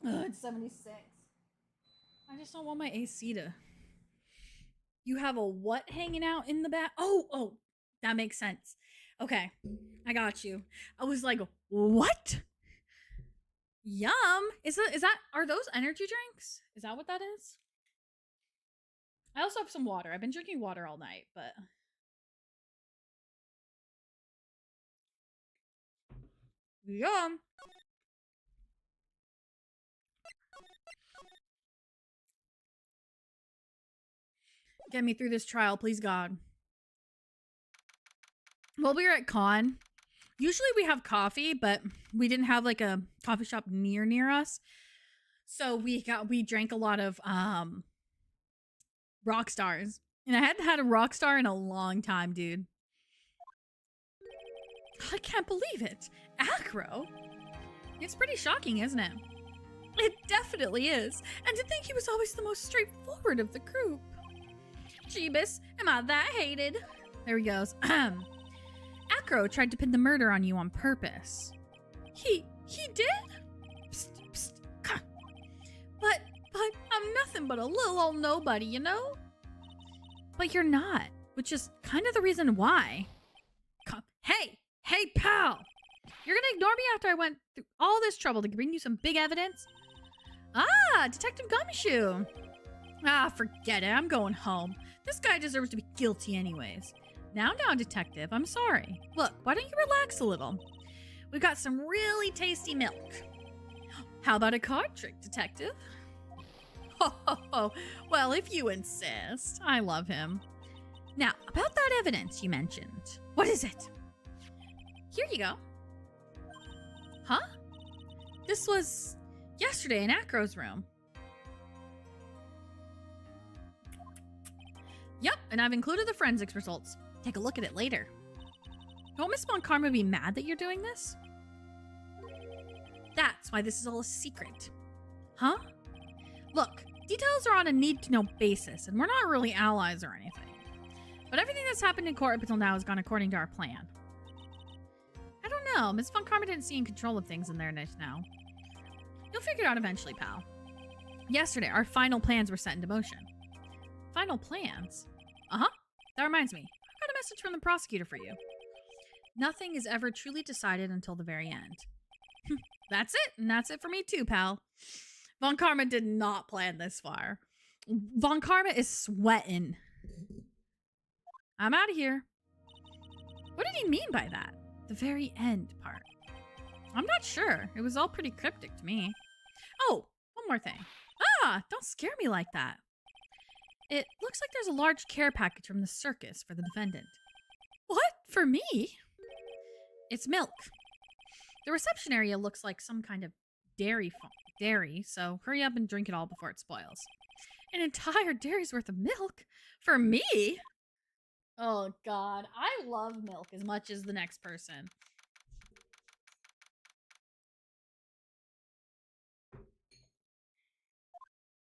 It's 76. I just don't want my AC to... You have a what hanging out in the back? Oh, that makes sense. Okay, I got you. I was like, what? Yum. Are those energy drinks? Is that what that is? I also have some water. I've been drinking water all night, but... Yum. Get me through this trial, please, God. While we were at con, usually we have coffee, but we didn't have like a coffee shop near us. So we drank a lot of rock stars. And I hadn't had a rock star in a long time, dude. I can't believe it. Acro? It's pretty shocking, isn't it? It definitely is. And to think he was always the most straightforward of the group. Jeebus, am I that hated? There he goes. Acro tried to pin the murder on you on purpose. He did? Psst, psst. But I'm nothing but a little old nobody, you know? But you're not, which is kind of the reason why. Hey, pal! You're gonna ignore me after I went through all this trouble to bring you some big evidence? Ah, Detective Gumshoe. Ah, forget it. I'm going home. This guy deserves to be guilty anyways. Now, Detective, I'm sorry. Look, why don't you relax a little? We've got some really tasty milk. How about a card trick, Detective? Ho. Well, if you insist. I love him. Now, about that evidence you mentioned. What is it? Here you go. Huh? This was yesterday in Acro's room. Yep, and I've included the forensics results. Take a look at it later. Won't Miss Von Karma be mad that you're doing this? That's why this is all a secret. Huh? Look, details are on a need-to-know basis, and we're not really allies or anything. But everything that's happened in court up until now has gone according to our plan. I don't know, Miss Von Karma didn't seem in control of things in there now. You'll figure it out eventually, pal. Yesterday, our final plans were set into motion. Final plans? Uh-huh. That reminds me. I've got a message from the prosecutor for you. Nothing is ever truly decided until the very end. That's it. And that's it for me too, pal. Von Karma did not plan this far. Von Karma is sweating. I'm out of here. What did he mean by that? The very end part. I'm not sure. It was all pretty cryptic to me. Oh, one more thing. Ah, don't scare me like that. It looks like there's a large care package from the circus for the defendant. What? For me? It's milk. The reception area looks like some kind of dairy, so hurry up and drink it all before it spoils. An entire dairy's worth of milk? For me? Oh, God. I love milk as much as the next person.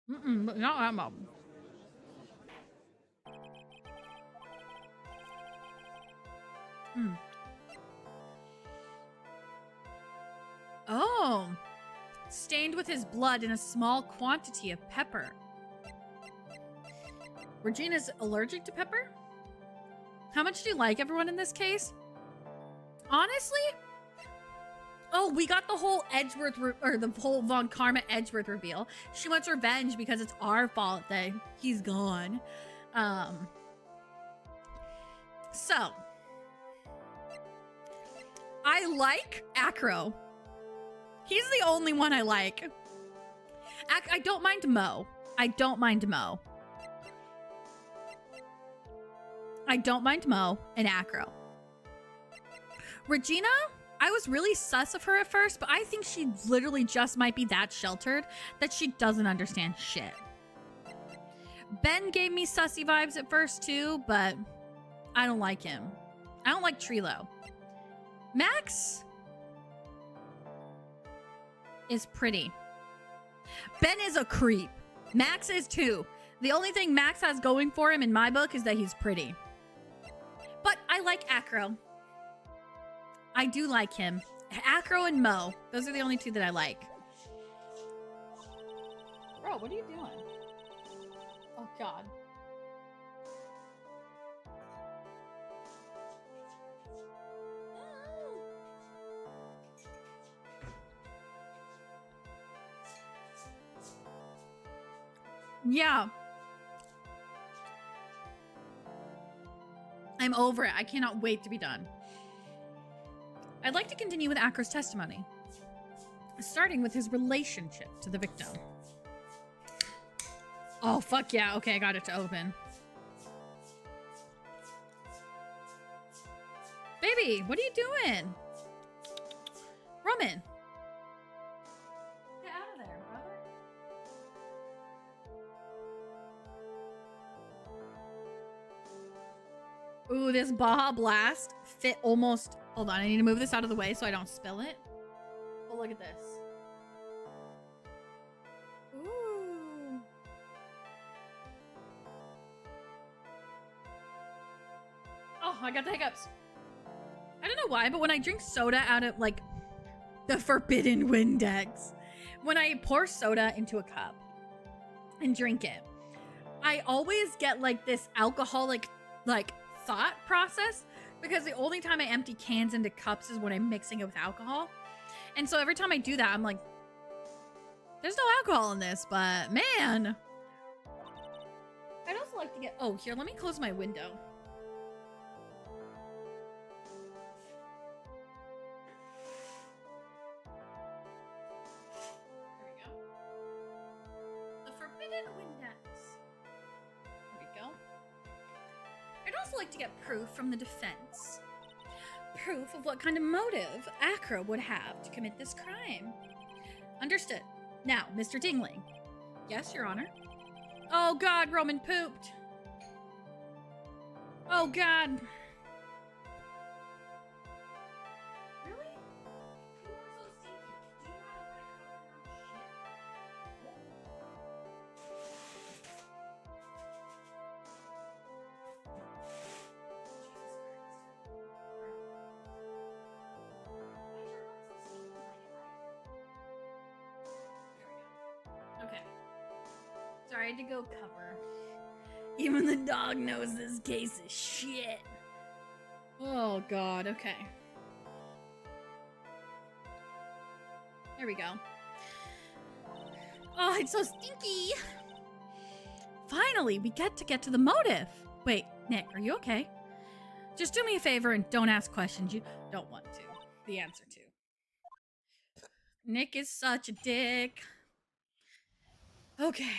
Not that much. Oh. Stained with his blood in a small quantity of pepper. Regina's allergic to pepper? How much do you like everyone in this case? Honestly? Oh, we got the whole Edgeworth, or the whole Von Karma Edgeworth reveal. She wants revenge because it's our fault that he's gone. So. I like Acro. He's the only one I like. I don't mind Mo. I don't mind Mo. I don't mind Mo and Acro. Regina, I was really sus of her at first, but I think she literally just might be that sheltered that she doesn't understand shit. Ben gave me sussy vibes at first too, but I don't like him. I don't like Trilo. Max is pretty. Ben is a creep. Max is too. The only thing Max has going for him in my book is that he's pretty. But I like Acro. I do like him. Acro and Mo. Those are the only two that I like. Bro, what are you doing? Oh, God. Yeah. I'm over it. I cannot wait to be done. I'd like to continue with Acro's testimony, starting with his relationship to the victim. Oh, fuck yeah. Okay, I got it to open. Baby, what are you doing? Roman. Get out of there, brother. Ooh, this Baja Blast fit almost... Hold on, I need to move this out of the way so I don't spill it. Oh, look at this. Ooh. Oh, I got the hiccups. I don't know why, but when I drink soda out of, like, the Forbidden Windex, when I pour soda into a cup and drink it, I always get, like, this alcoholic, like, thought process, because the only time I empty cans into cups is when I'm mixing it with alcohol. And so every time I do that, I'm like, there's no alcohol in this, but man. I'd also like to get, oh, here, let me close my window. There we go. The Forbidden Windex. There we go. I'd also like to get proof from the defense. Proof of what kind of motive Acro would have to commit this crime. Understood. Now, Mr. Dingling. Yes, Your Honor. Oh, God, Roman pooped. Oh, God. Really? You are so stinky. Do you know how to cover your own shit? Okay. Sorry, I had to go cover. Even the dog knows this case is shit. Oh, God. Okay. There we go. Oh, it's so stinky. Finally, we get to the motive. Wait, Nick, are you okay? Just do me a favor and don't ask questions you don't want to. The answer to. Nick is such a dick. Okay.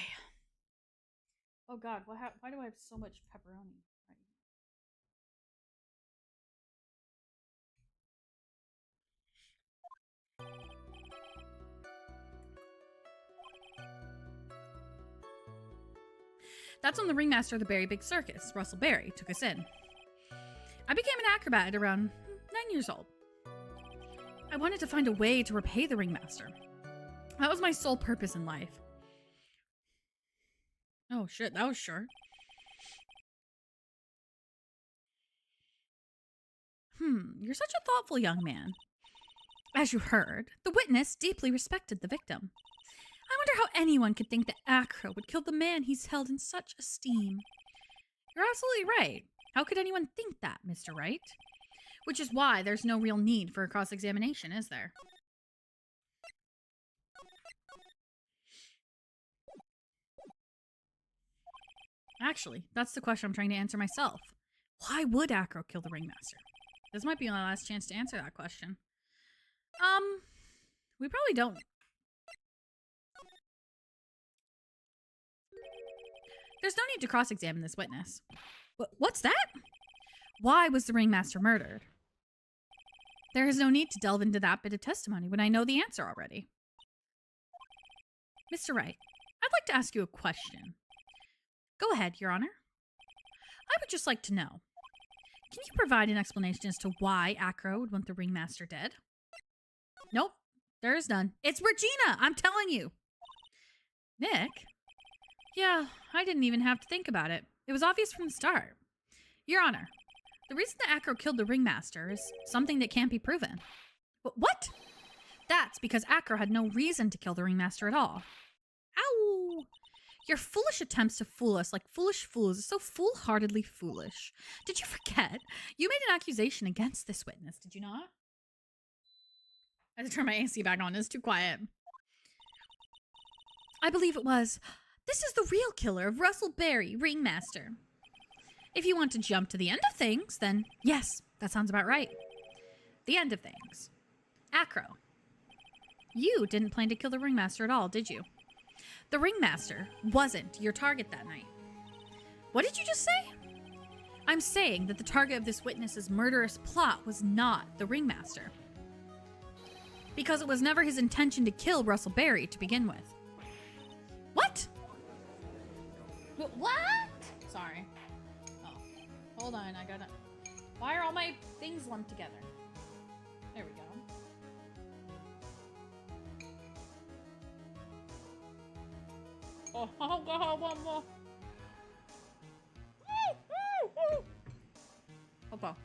Oh God, why do I have so much pepperoni? That's when the ringmaster of the Berry Big Circus, Russell Berry, took us in. I became an acrobat at around 9 years old. I wanted to find a way to repay the ringmaster. That was my sole purpose in life. Oh shit, that was short. You're such a thoughtful young man. As you heard, the witness deeply respected the victim. I wonder how anyone could think that Acro would kill the man he's held in such esteem. You're absolutely right. How could anyone think that, Mr. Wright? Which is why there's no real need for a cross-examination, is there? Actually, that's the question I'm trying to answer myself. Why would Acro kill the ringmaster? This might be my last chance to answer that question. We probably don't. There's no need to cross-examine this witness. What's that? Why was the ringmaster murdered? There is no need to delve into that bit of testimony when I know the answer already. Mr. Wright, I'd like to ask you a question. Go ahead, Your Honor. I would just like to know. Can you provide an explanation as to why Acro would want the ringmaster dead? Nope, there is none. It's Regina, I'm telling you. Nick? Yeah, I didn't even have to think about it. It was obvious from the start. Your Honor, the reason that Acro killed the ringmaster is something that can't be proven. What? That's because Acro had no reason to kill the ringmaster at all. Ow! Your foolish attempts to fool us like foolish fools is so foolhardily foolish. Did you forget? You made an accusation against this witness, did you not? I had to turn my AC back on. It's too quiet. I believe it was. This is the real killer of Russell Berry, ringmaster. If you want to jump to the end of things, then yes, that sounds about right. The end of things. Acro. You didn't plan to kill the ringmaster at all, did you? The ringmaster wasn't your target that night. What did you just say? I'm saying that the target of this witness's murderous plot was not the ringmaster. Because it was never his intention to kill Russell Berry to begin with. What? What? Sorry. Oh, hold on. I gotta. Why are all my things lumped together? There we go. Oh, God, one more. Opa.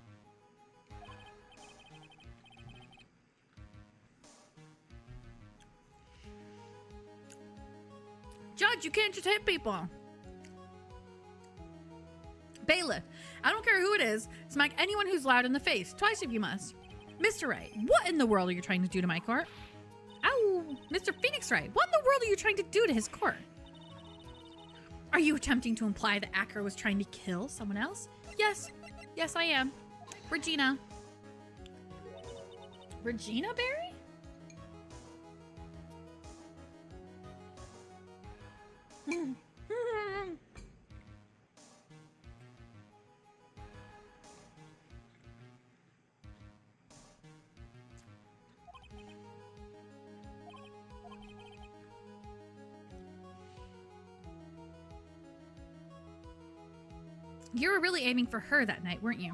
Judge, you can't just hit people. Bailiff, I don't care who it is. Smack anyone who's loud in the face. Twice if you must. Mr. Wright, what in the world are you trying to do to my court? Ow! Mr. Phoenix Wright, what in the world are you trying to do to his court? Are you attempting to imply that Acro was trying to kill someone else? Yes. Yes, I am. Regina. Regina Berry? You were really aiming for her that night, weren't you?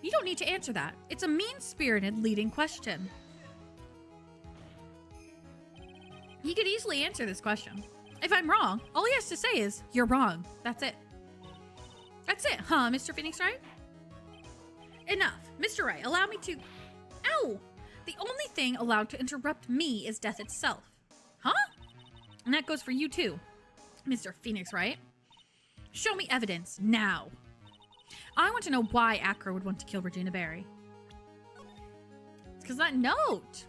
You don't need to answer that. It's a mean-spirited leading question. He could easily answer this question. If I'm wrong, all he has to say is, you're wrong. That's it. That's it, huh, Mr. Phoenix Wright? Enough. Mr. Wright, allow me to... Ow! The only thing allowed to interrupt me is death itself. Huh? And that goes for you too, Mr. Phoenix Wright. Show me evidence, now. I want to know why Acro would want to kill Regina Berry. It's because that note.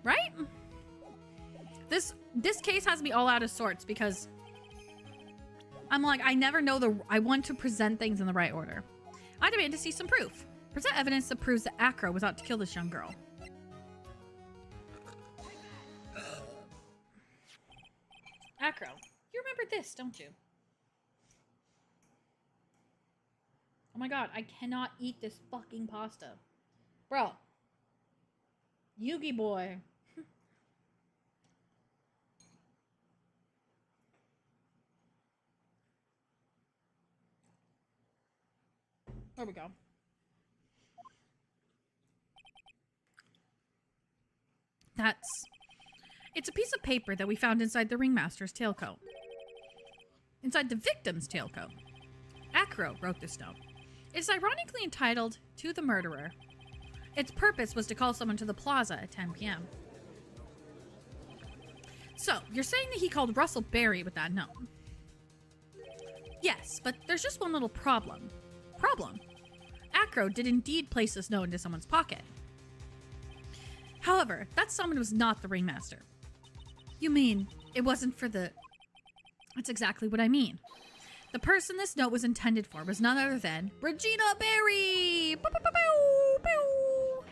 Right? This case has me all out of sorts because I'm like, I never know I want to present things in the right order. I demand to see some proof. Present evidence that proves that Acro was out to kill this young girl. Acro, you remember this, don't you? Oh my god, I cannot eat this fucking pasta. Bro. Yugi boy. There we go. It's a piece of paper that we found inside the ringmaster's tailcoat. Inside the victim's tailcoat. Acro wrote this note. It's ironically entitled, To the Murderer. Its purpose was to call someone to the plaza at 10 p.m. So, you're saying that he called Russell Berry with that note? Yes, but there's just one little problem. Problem? Acro did indeed place this note into someone's pocket. However, that someone was not the ringmaster. You mean, it wasn't for the... That's exactly what I mean. The person this note was intended for was none other than Regina Berry! Bow, bow, bow, bow, bow.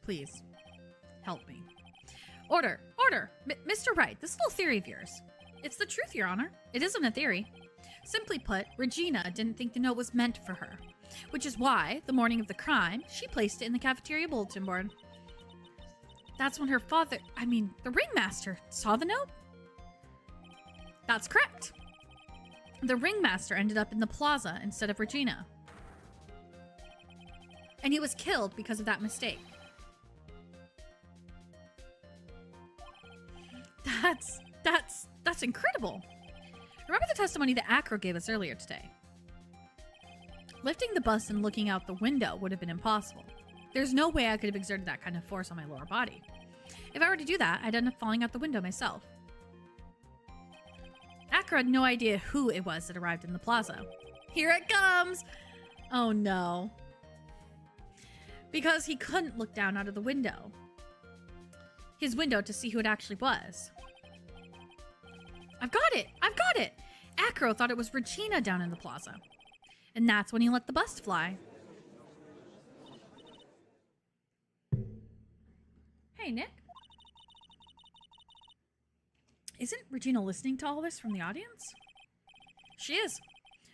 Please, help me. Order! Order! Mr. Wright, this little theory of yours. It's the truth, Your Honor. It isn't a theory. Simply put, Regina didn't think the note was meant for her, which is why, the morning of the crime, she placed it in the cafeteria bulletin board. That's when her father, the ringmaster, saw the note? That's correct. The ringmaster ended up in the plaza instead of Regina. And he was killed because of that mistake. That's incredible. Remember the testimony that Acro gave us earlier today? Lifting the bus and looking out the window would have been impossible. There's no way I could have exerted that kind of force on my lower body. If I were to do that, I'd end up falling out the window myself. Acro had no idea who it was that arrived in the plaza. Here it comes! Oh no. Because he couldn't look down out of the window. His window to see who it actually was. I've got it! I've got it! Acro thought it was Regina down in the plaza. And that's when he let the bus fly. Hey, Nick. Isn't Regina listening to all this from the audience? She is.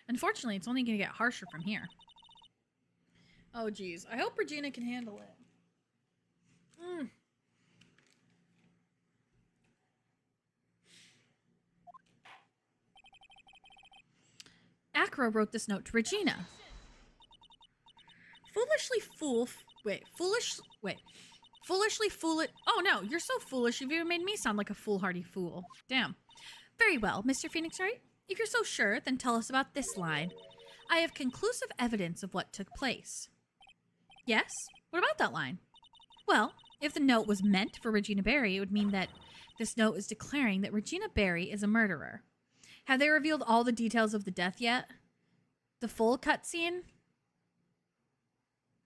Unfortunately, it's only going to get harsher from here. Oh, geez. I hope Regina can handle it. Acro wrote this note to Regina. Foolishly fool it. Oh no, you're so foolish. You've even made me sound like a foolhardy fool. Damn. Very well, Mr. Phoenix Wright. If you're so sure, then tell us about this line. I have conclusive evidence of what took place. Yes? What about that line? Well, if the note was meant for Regina Berry, it would mean that this note is declaring that Regina Berry is a murderer. Have they revealed all the details of the death yet? The full cutscene?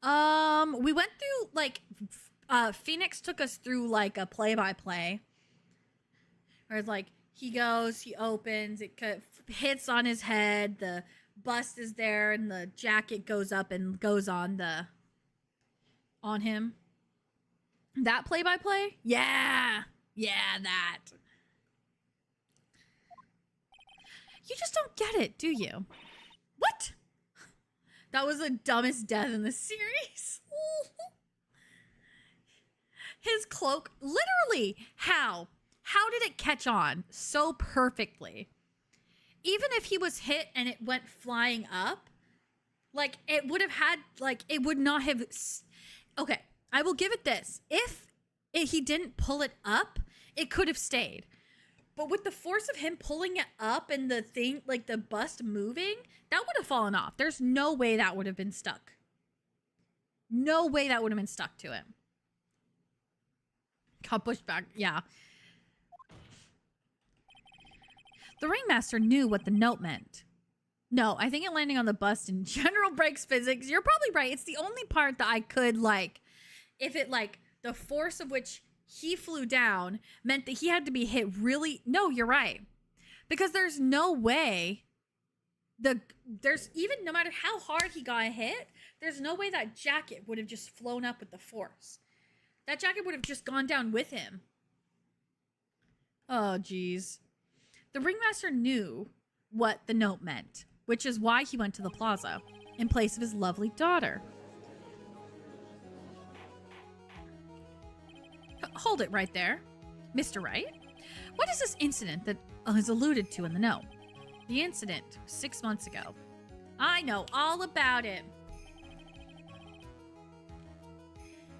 We went through, like, Phoenix took us through, like, a play-by-play. Where, like, he goes, he opens, it hits on his head, the bust is there, and the jacket goes up and goes on him. That play-by-play? Yeah! Yeah, that. You just don't get it, do you? What? That was the dumbest death in the series. His cloak, literally, how? How did it catch on so perfectly? Even if he was hit and it went flying up, like, it would have had, like, it would not have... Okay, I will give it this. If he didn't pull it up, it could have stayed. But with the force of him pulling it up and the thing, like the bust moving, that would have fallen off. There's no way that would have been stuck. No way that would have been stuck to it. Got pushed back, yeah. The ringmaster knew what the note meant. No, I think it landing on the bust in general breaks physics. You're probably right. It's the only part that I could, like, if it, like, the force of which he flew down meant that he had to be hit really... No, you're right. Because there's no way there's even no matter how hard he got hit, there's no way that jacket would have just flown up with the force. That jacket would have just gone down with him. Oh, geez. The ringmaster knew what the note meant, which is why he went to the plaza in place of his lovely daughter. Hold it right there, Mr. Wright. What is this incident that is alluded to in the note? The incident 6 months ago. I know all about it.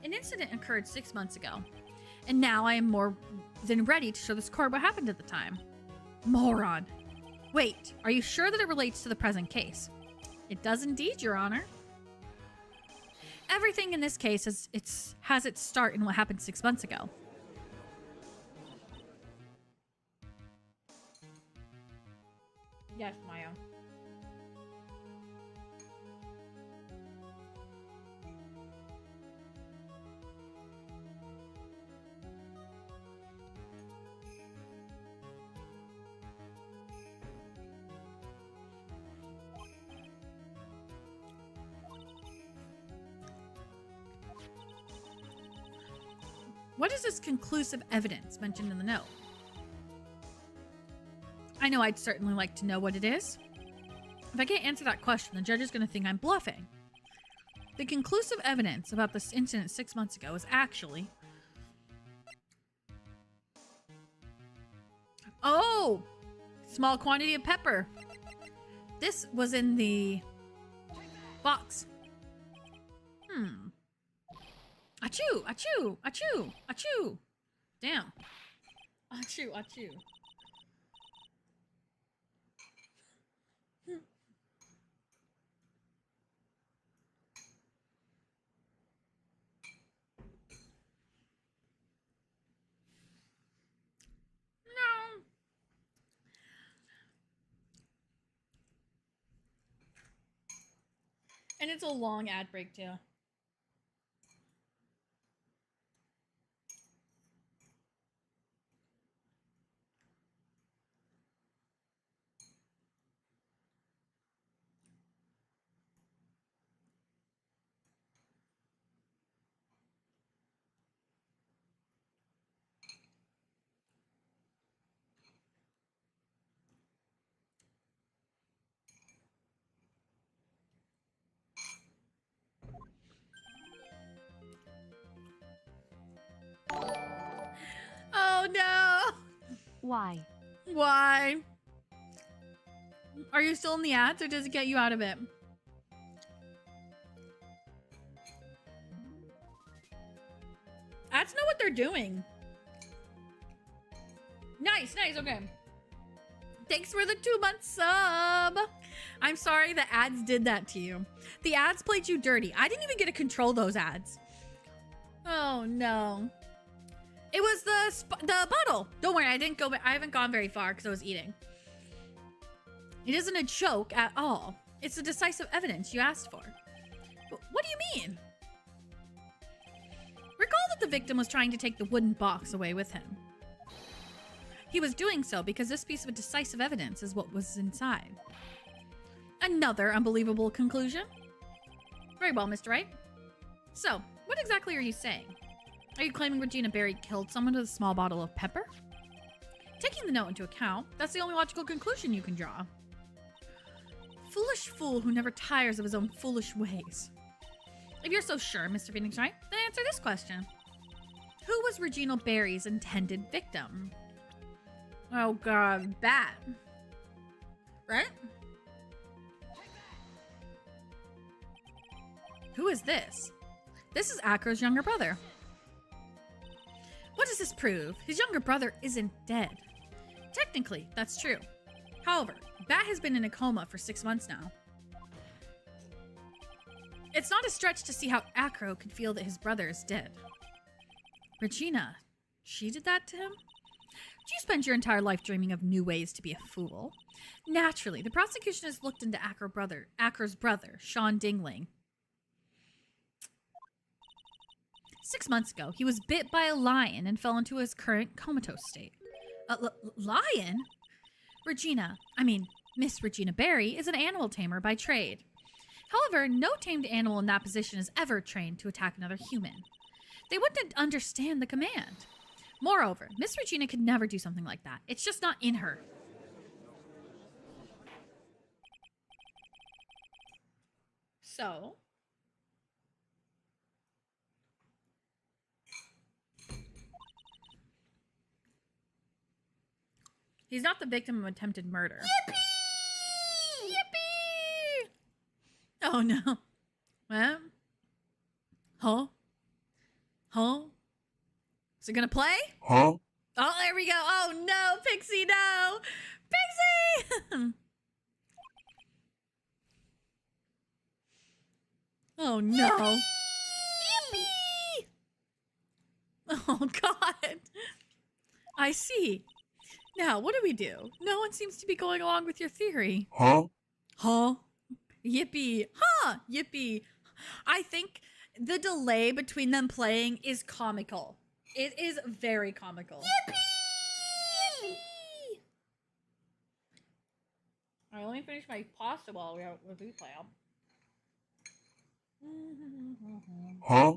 An incident occurred 6 months ago, and now I am more than ready to show this court what happened at the time. Moron. Wait, are you sure that it relates to the present case? It does indeed, Your Honor. Everything in this case has its start in what happened 6 months ago. Yes, Maya. What is this conclusive evidence mentioned in the note? I know I'd certainly like to know what it is. If I can't answer that question, the judge is going to think I'm bluffing. The conclusive evidence about this incident 6 months ago is actually... Oh! Small quantity of pepper. This was in the box. Achoo! Achoo! Achoo! Achoo! Damn. Achoo! Achoo. No. And it's a long ad break too. Oh no! Why? Why? Are you still in the ads or does it get you out of it? Ads know what they're doing. Nice, nice, okay. Thanks for the 2-month sub. I'm sorry the ads did that to you. The ads played you dirty. I didn't even get to control those ads. Oh no. It was the bottle. Don't worry, I haven't gone very far because I was eating. It isn't a joke at all. It's the decisive evidence you asked for. But what do you mean? Recall that the victim was trying to take the wooden box away with him. He was doing so because this piece of decisive evidence is what was inside. Another unbelievable conclusion. Very well, Mr. Wright. So, what exactly are you saying? Are you claiming Regina Berry killed someone with a small bottle of pepper? Taking the note into account, that's the only logical conclusion you can draw. Foolish fool who never tires of his own foolish ways. If you're so sure, Mr. Phoenix Wright, then answer this question. Who was Regina Berry's intended victim? Oh god, Bat. Right? Who is this? This is Acro's younger brother. What does this prove? His younger brother isn't dead. Technically, that's true. However, Bat has been in a coma for 6 months now. It's not a stretch to see how Acro could feel that his brother is dead. Regina, she did that to him? Do you spend your entire life dreaming of new ways to be a fool? Naturally, the prosecution has looked into Acro's brother, Sean Dingling. 6 months ago, he was bit by a lion and fell into his current comatose state. A lion? Miss Regina Berry is an animal tamer by trade. However, no tamed animal in that position is ever trained to attack another human. They wouldn't understand the command. Moreover, Miss Regina could never do something like that. It's just not in her. So, he's not the victim of attempted murder. Yippee! Yippee! Oh no. Well. Huh? Huh? Is it gonna play? Huh? Oh, there we go. Oh no, Pixie, no! Pixie! Oh no. Yippee! Yippee! Oh god. I see. Now, what do we do? No one seems to be going along with your theory. Huh? Huh? Yippee. Huh? Yippee. I think the delay between them playing is comical. It is very comical. Yippee! Yippee! Alright, let me finish my pasta while we're with replay. Huh?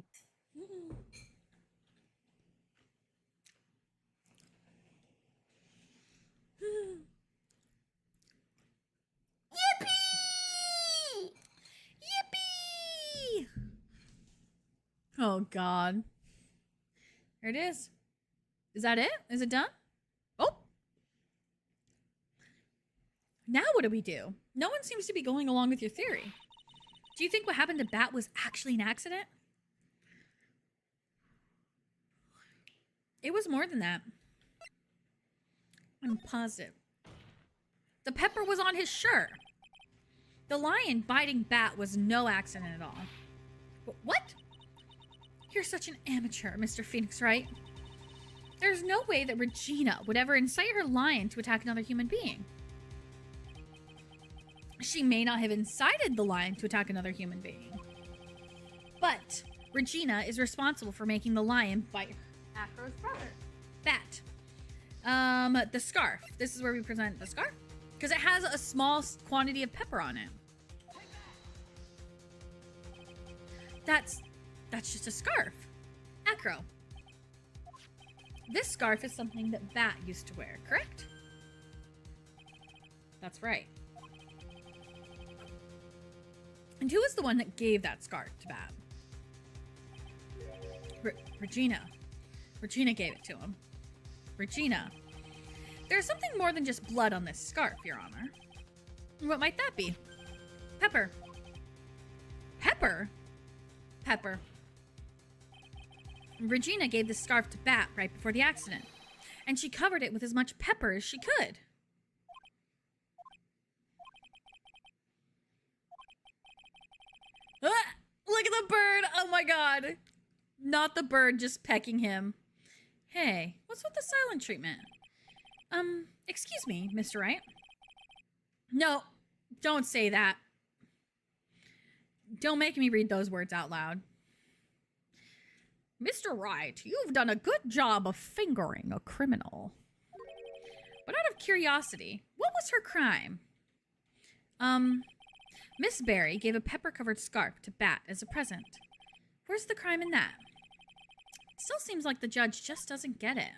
Yippee! Yippee! Oh god. There it is. Is that it? Is it done? Oh! Now what do we do? No one seems to be going along with your theory. Do you think what happened to Bat was actually an accident? It was more than that. I'm positive. The pepper was on his shirt. The lion biting Bat was no accident at all. What? You're such an amateur, Mr. Phoenix Wright. There's no way that Regina would ever incite her lion to attack another human being. She may not have incited the lion to attack another human being. But Regina is responsible for making the lion bite Acro's brother, Bat. The scarf. This is where we present the scarf. Because it has a small quantity of pepper on it. That's just a scarf. Acro. This scarf is something that Bat used to wear, correct? That's right. And who was the one that gave that scarf to Bat? Regina. Regina gave it to him. Regina. There's something more than just blood on this scarf, Your Honor. What might that be? Pepper. Pepper? Pepper. Regina gave this scarf to Bat right before the accident, and she covered it with as much pepper as she could. Ah, look at the bird! Oh my god! Not the bird just pecking him. Hey, what's with the silent treatment? Excuse me, Mr. Wright. No, don't say that. Don't make me read those words out loud. Mr. Wright, you've done a good job of fingering a criminal. But out of curiosity, what was her crime? Miss Berry gave a pepper-covered scarf to Bat as a present. Where's the crime in that? It still seems like the judge just doesn't get it.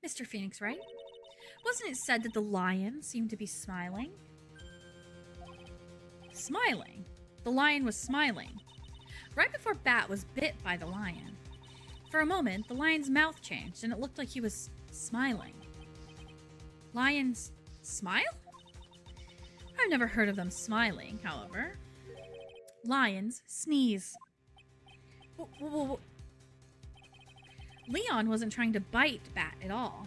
Mr. Phoenix Wright, wasn't it said that the lion seemed to be smiling? Smiling? The lion was smiling. Right before Bat was bit by the lion. For a moment, the lion's mouth changed and it looked like he was smiling. Lions smile? I've never heard of them smiling, however. Lions sneeze. Leon wasn't trying to bite Bat at all.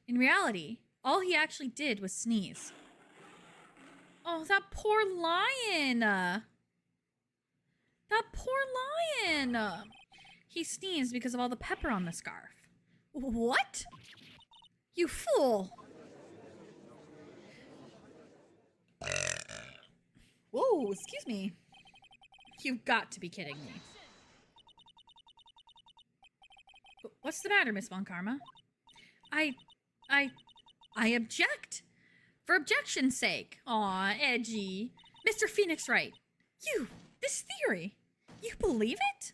In reality, all he actually did was sneeze. Oh, that poor lion! That poor lion! He sneezed because of all the pepper on the scarf. What? You fool! Whoa, excuse me. You've got to be kidding me. What's the matter, Miss Von Karma? I object. For objection's sake. Aw, edgy. Mr. Phoenix Wright, this theory, you believe it?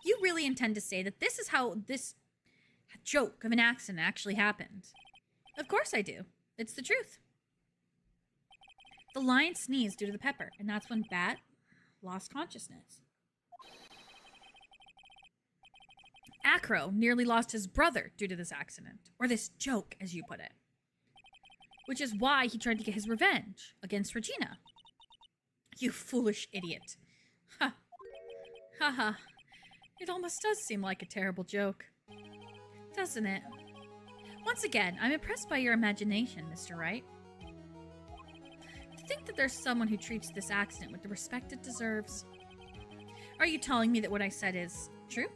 You really intend to say that this is how this joke of an accident actually happened? Of course I do. It's the truth. The lion sneezed due to the pepper, and that's when Bat lost consciousness. Acro nearly lost his brother due to this accident, or this joke, as you put it. Which is why he tried to get his revenge against Regina. You foolish idiot. Ha. Ha ha. It almost does seem like a terrible joke. Doesn't it? Once again, I'm impressed by your imagination, Mr. Wright. To think that there's someone who treats this accident with the respect it deserves. Are you telling me that what I said is true?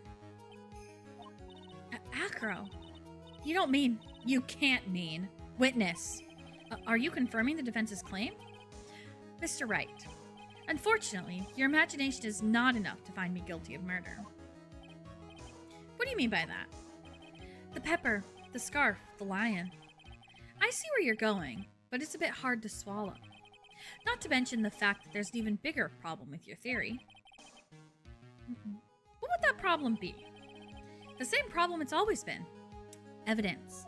Acro, you don't mean, you can't mean, witness. Are you confirming the defense's claim? Mr. Wright, unfortunately, your imagination is not enough to find me guilty of murder. What do you mean by that? The pepper, the scarf, the lion. I see where you're going, but it's a bit hard to swallow. Not to mention the fact that there's an even bigger problem with your theory. What would that problem be? The same problem it's always been. Evidence.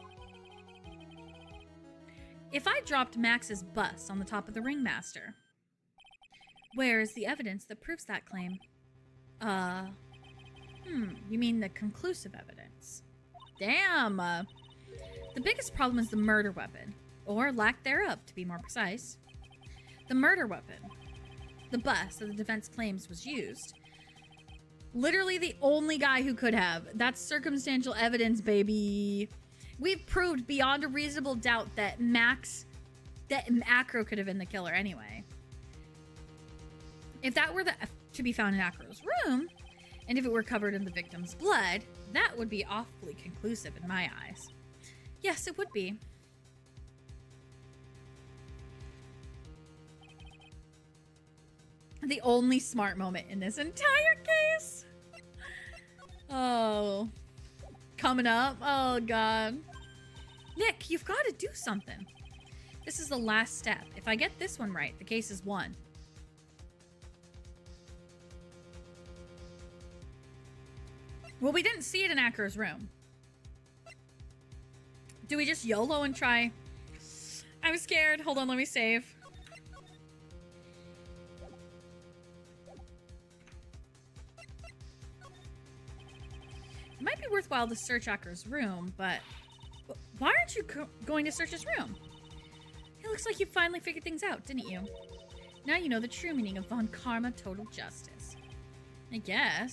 If I dropped Max's bust on the top of the Ringmaster, where is the evidence that proves that claim? You mean the conclusive evidence? Damn! The biggest problem is the murder weapon, or lack thereof, to be more precise. The murder weapon, the bust that the defense claims was used, literally the only guy who could have. That's circumstantial evidence, baby. We've proved beyond a reasonable doubt that Acro could have been the killer anyway. If that were to be found in Acro's room, and if it were covered in the victim's blood, that would be awfully conclusive in my eyes. Yes, it would be. The only smart moment in this entire case. Oh. Coming up. Oh, God. Nick, you've got to do something. This is the last step. If I get this one right, the case is won. Well, we didn't see it in Acro's room. Do we just YOLO and try? I'm scared. Hold on, let me save. It might be worthwhile to search Acro's room, but why aren't you going to search his room? It looks like you finally figured things out, didn't you? Now you know the true meaning of Von Karma Total Justice. I guess.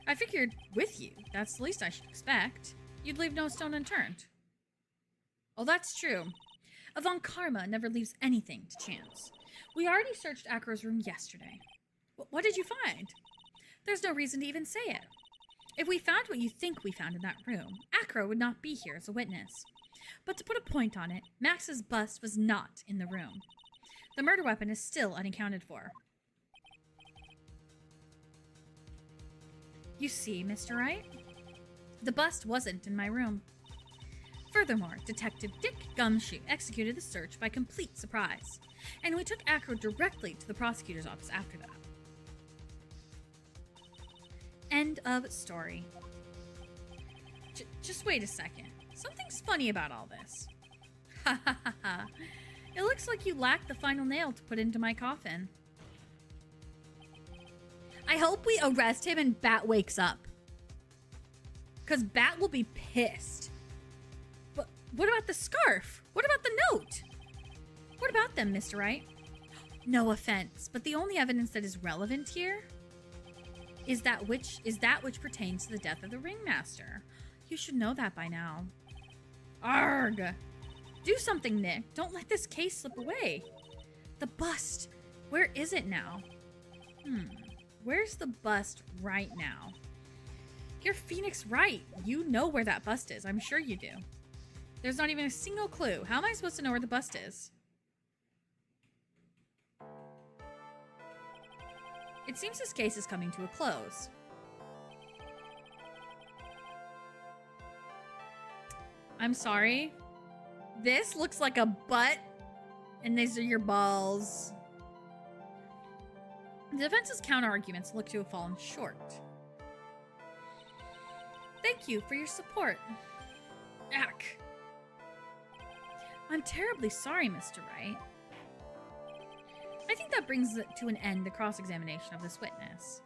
I figured with you, that's the least I should expect. You'd leave no stone unturned. Oh, that's true. A Von Karma never leaves anything to chance. We already searched Acro's room yesterday. What did you find? There's no reason to even say it. If we found what you think we found in that room, Acro would not be here as a witness. But to put a point on it, Max's bust was not in the room. The murder weapon is still unaccounted for. You see, Mr. Wright? The bust wasn't in my room. Furthermore, Detective Dick Gumshoe executed the search by complete surprise, and we took Acro directly to the prosecutor's office after that. End of story. Just wait a second. Something's funny about all this. Ha ha ha ha. It looks like you lack the final nail to put into my coffin. I hope we arrest him and Bat wakes up. Because Bat will be pissed. But what about the scarf? What about the note? What about them, Mr. Wright? No offense, but the only evidence that is relevant here is that which pertains to the death of the Ringmaster. You should know that by now. Arg! Do something, Nick. Don't let this case slip away. The bust. Where is it now? Where's the bust right now? You're Phoenix Wright. You know where that bust is. I'm sure you do. There's not even a single clue. How am I supposed to know where the bust is? It seems this case is coming to a close. I'm sorry. This looks like a butt, and these are your balls. The defense's counter-arguments look to have fallen short. Thank you for your support. Ack. I'm terribly sorry, Mr. Wright. I think that brings to an end the cross-examination of this witness.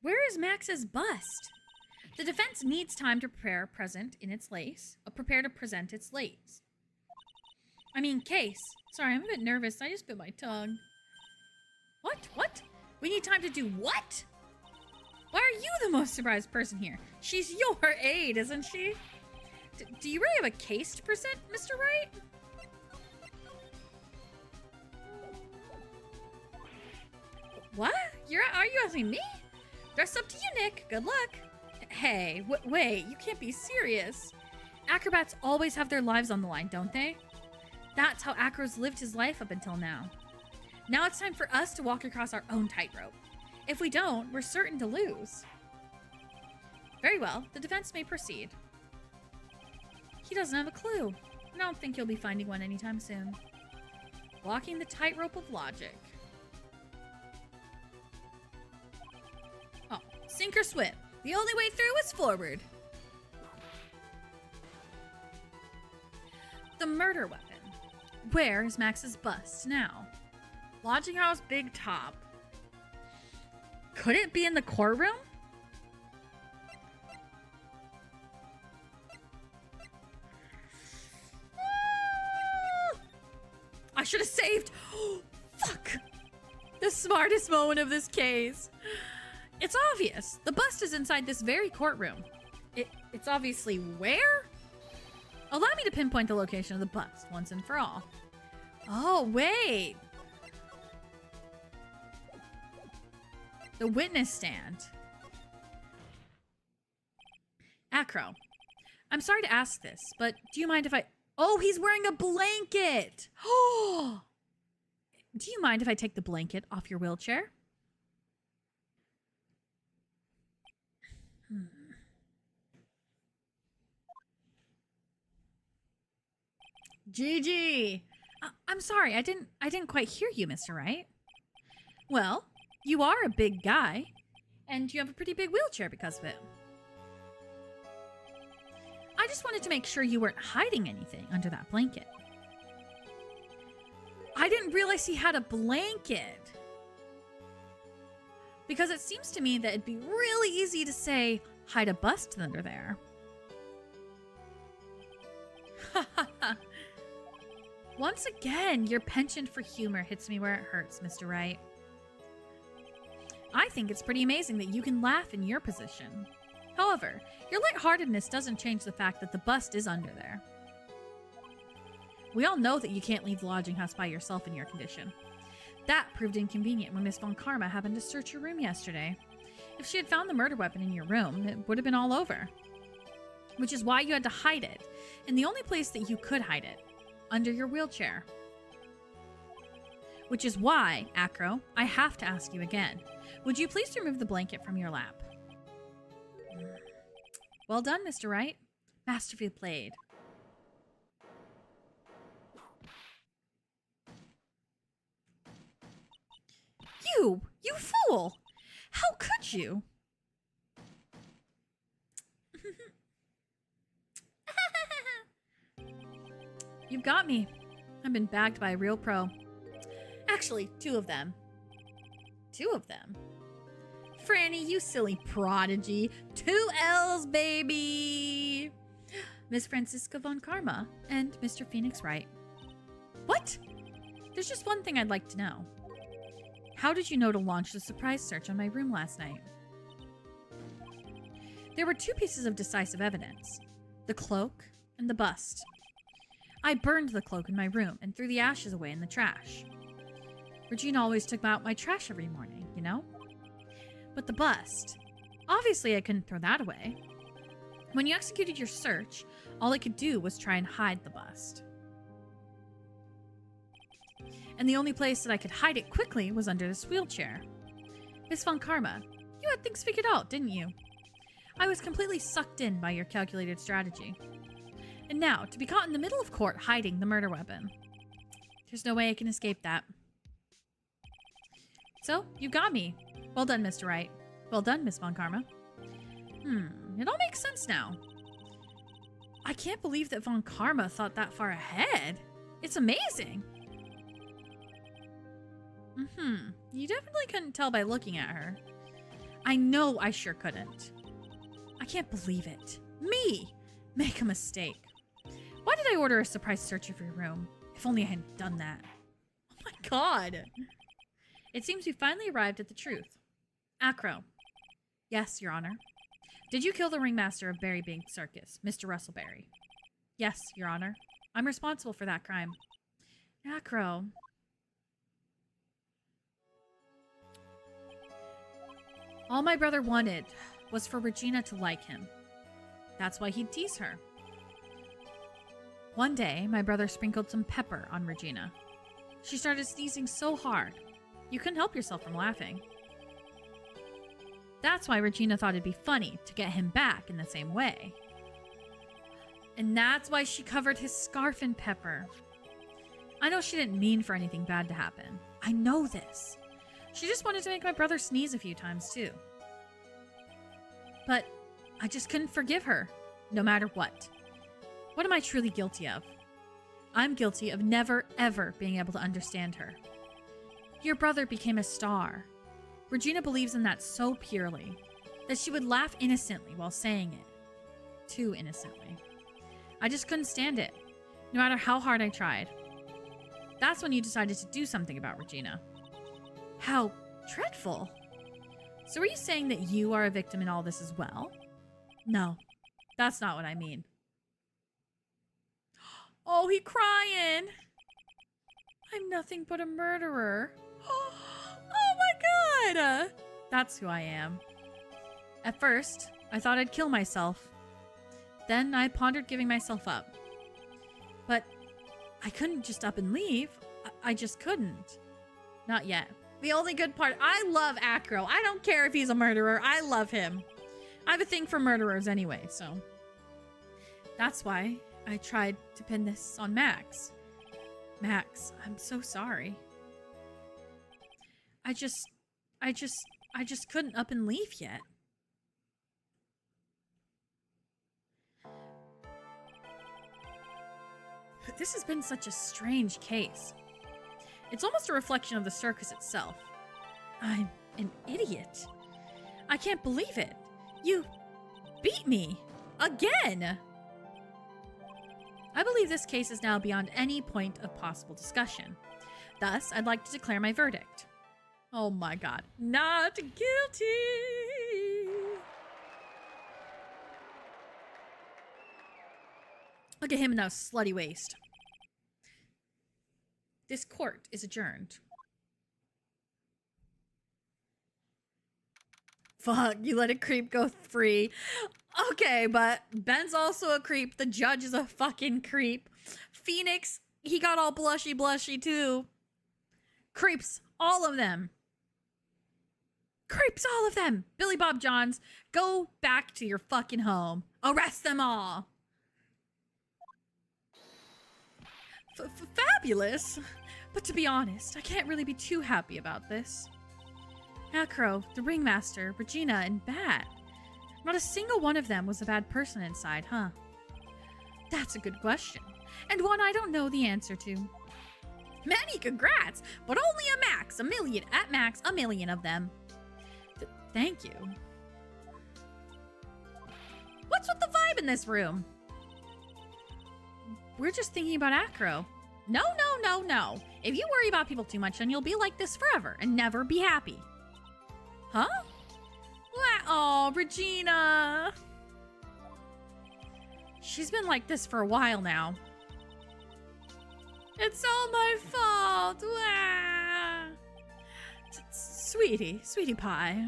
Where is Max's bust? The defense needs time to prepare to present its case. Sorry, I'm a bit nervous. I just bit my tongue. What? We need time to do what? Why are you the most surprised person here? She's your aide, isn't she? Do you really have a case to present, Mr. Wright? What? Are you asking me? Dress up to you, Nick. Good luck. Hey, wait, you can't be serious. Acrobats always have their lives on the line, don't they? That's how Acro's lived his life up until now. Now it's time for us to walk across our own tightrope. If we don't, we're certain to lose. Very well, the defense may proceed. He doesn't have a clue. I don't think he'll be finding one anytime soon. Walking the tightrope of logic. Oh, sink or swim. The only way through is forward. The murder weapon. Where is Max's bust now? Lodging house, big top. Could it be in the courtroom? I should have saved. Fuck. The smartest moment of this case. It's obvious. The bust is inside this very courtroom. It's obviously where? Allow me to pinpoint the location of the bust once and for all. Oh, wait. The witness stand. Acro, I'm sorry to ask this, but do you mind if I... Oh, he's wearing a blanket. Oh, do you mind if I take the blanket off your wheelchair? GG. I'm sorry, I didn't quite hear you, Mr. Wright. Well, you are a big guy, and you have a pretty big wheelchair because of it. I just wanted to make sure you weren't hiding anything under that blanket. I didn't realize he had a blanket. Because it seems to me that it'd be really easy to say, hide a bust under there. Ha ha ha. Once again, your penchant for humor hits me where it hurts, Mr. Wright. I think it's pretty amazing that you can laugh in your position. However, your lightheartedness doesn't change the fact that the bust is under there. We all know that you can't leave the lodging house by yourself in your condition. That proved inconvenient when Miss Von Karma happened to search your room yesterday. If she had found the murder weapon in your room, it would have been all over. Which is why you had to hide it, in the only place that you could hide it, under your wheelchair. Which is why, Acro, I have to ask you again. Would you please remove the blanket from your lap? Well done, Mr. Wright. Masterfully played. You fool! How could you? You've got me. I've been bagged by a real pro. Actually, two of them. Two of them? Franny, you silly prodigy. 2 L's, baby! Miss Francisca Von Karma and Mr. Phoenix Wright. What? There's just one thing I'd like to know. How did you know to launch the surprise search on my room last night? There were 2 pieces of decisive evidence. The cloak and the bust. I burned the cloak in my room and threw the ashes away in the trash. Regina always took out my trash every morning, you know? But the bust. Obviously, I couldn't throw that away. When you executed your search, all I could do was try and hide the bust. And the only place that I could hide it quickly was under this wheelchair. Miss Von Karma, you had things figured out, didn't you? I was completely sucked in by your calculated strategy. And now, to be caught in the middle of court hiding the murder weapon. There's no way I can escape that. So, you got me. Well done, Mr. Wright. Well done, Miss Von Karma. It all makes sense now. I can't believe that Von Karma thought that far ahead. It's amazing. You definitely couldn't tell by looking at her. I know I sure couldn't. I can't believe it. Me! Make a mistake. Why did I order a surprise search of your room? If only I hadn't done that. Oh my god. It seems we finally arrived at the truth. Acro. Yes, Your Honor. Did you kill the ringmaster of Berrybank Circus, Mr. Russellberry? Yes, Your Honor. I'm responsible for that crime. Acro. All my brother wanted was for Regina to like him. That's why he'd tease her. One day, my brother sprinkled some pepper on Regina. She started sneezing so hard, you couldn't help yourself from laughing. That's why Regina thought it'd be funny to get him back in the same way. And that's why she covered his scarf in pepper. I know she didn't mean for anything bad to happen. I know this. She just wanted to make my brother sneeze a few times too. But I just couldn't forgive her, no matter what. What am I truly guilty of? I'm guilty of never, ever being able to understand her. Your brother became a star. Regina believes in that so purely that she would laugh innocently while saying it. Too innocently. I just couldn't stand it, no matter how hard I tried. That's when you decided to do something about Regina. How dreadful. So are you saying that you are a victim in all this as well? No, that's not what I mean. Oh, he crying. I'm nothing but a murderer. Oh my god. That's who I am. At first, I thought I'd kill myself. Then I pondered giving myself up. But I couldn't just up and leave. I just couldn't. Not yet. The only good part, I love Acro. I don't care if he's a murderer. I love him. I have a thing for murderers anyway, so. That's why I tried to pin this on Max. Max, I'm so sorry. I just couldn't up and leave yet. This has been such a strange case. It's almost a reflection of the circus itself. I'm an idiot. I can't believe it. You beat me. Again. I believe this case is now beyond any point of possible discussion. Thus, I'd like to declare my verdict. Oh my god. Not guilty. Look at him in that slutty waist. This court is adjourned. Fuck, you let a creep go free. Okay, but Ben's also a creep. The judge is a fucking creep. Phoenix, he got all blushy too. Creeps, all of them. Creeps, all of them. Billy Bob Johns, go back to your fucking home. Arrest them all. Fabulous. But to be honest, I can't really be too happy about this. Acro, the ringmaster, Regina, and Bat. Not a single one of them was a bad person inside, huh? That's a good question, and one I don't know the answer to. Many congrats, but only at max a million of them. Thank you. What's with the vibe in this room? We're just thinking about Acro. No. If you worry about people too much, then you'll be like this forever and never be happy. Huh? Oh, Regina. She's been like this for a while now. It's all my fault. Wah. Sweetie pie.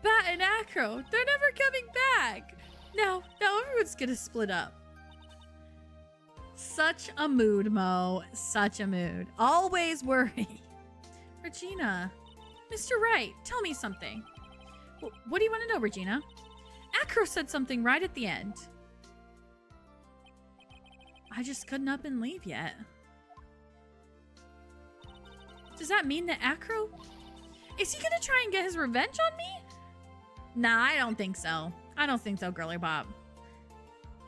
Bat and Acro, they're never coming back. Now everyone's gonna split up. Such a mood, Mo. Such a mood. Always worry. Regina. Mr. Wright, tell me something. What do you want to know, Regina? Acro said something right at the end. I just couldn't up and leave yet. Does that mean that Acro... Is he gonna try and get his revenge on me? Nah, I don't think so. I don't think so, Girly Bob.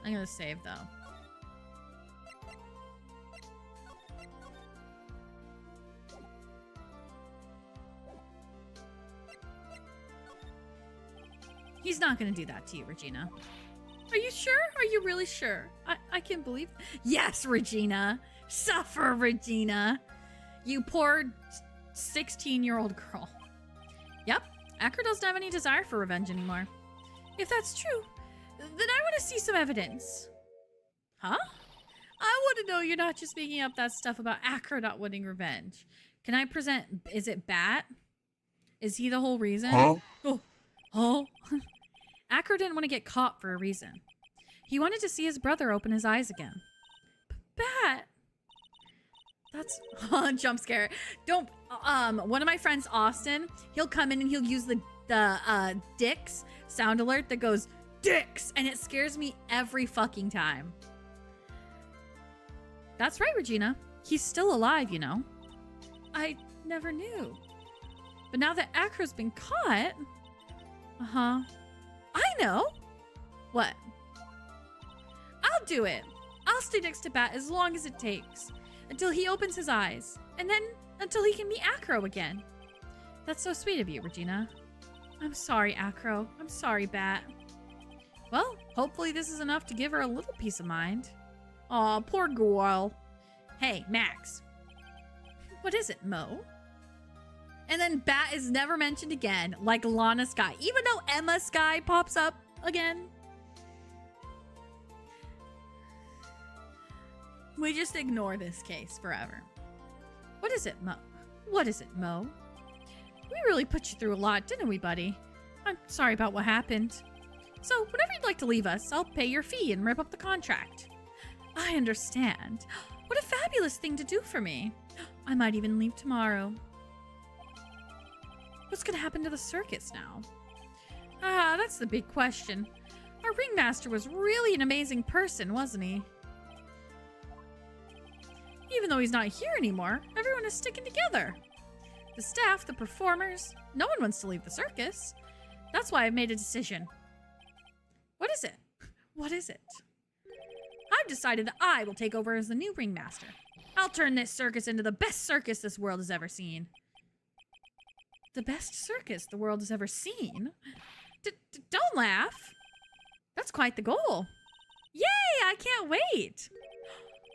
I'm gonna save, though. He's not gonna do that to you, Regina. Are you sure? Are you really sure? I can't believe... Yes, Regina! Suffer, Regina! You poor 16-year-old girl. Yep, Acro doesn't have any desire for revenge anymore. If that's true, then I want to see some evidence. Huh? I want to know you're not just making up that stuff about Acro not wanting revenge. Can I present... Is it Bat? Is he the whole reason? Huh? Oh. Acro didn't want to get caught for a reason. He wanted to see his brother open his eyes again. Bat! That's jump scare. Don't one of my friends, Austin, he'll come in and he'll use the dicks sound alert that goes dicks, and it scares me every fucking time. That's right, Regina. He's still alive, you know. I never knew. But now that Acro's been caught, I know. What? I'll do it. I'll stay next to Bat as long as it takes. Until he opens his eyes. And then until he can meet Acro again. That's so sweet of you, Regina. I'm sorry, Acro. I'm sorry, Bat. Well, hopefully this is enough to give her a little peace of mind. Aw, poor girl. Hey, Max. What is it, Mo? And then Bat is never mentioned again, like Lana Sky. Even though Emma Sky pops up again. We just ignore this case forever. What is it, Mo? What is it, Mo? We really put you through a lot, didn't we, buddy? I'm sorry about what happened. So, whenever you'd like to leave us, I'll pay your fee and rip up the contract. I understand. What a fabulous thing to do for me. I might even leave tomorrow. What's gonna happen to the circus now? Ah, that's the big question. Our ringmaster was really an amazing person, wasn't he? Even though he's not here anymore, everyone is sticking together. The staff, the performers, no one wants to leave the circus. That's why I've made a decision. What is it? What is it? I've decided that I will take over as the new ringmaster. I'll turn this circus into the best circus this world has ever seen. The best circus the world has ever seen? Don't laugh. That's quite the goal. Yay, I can't wait.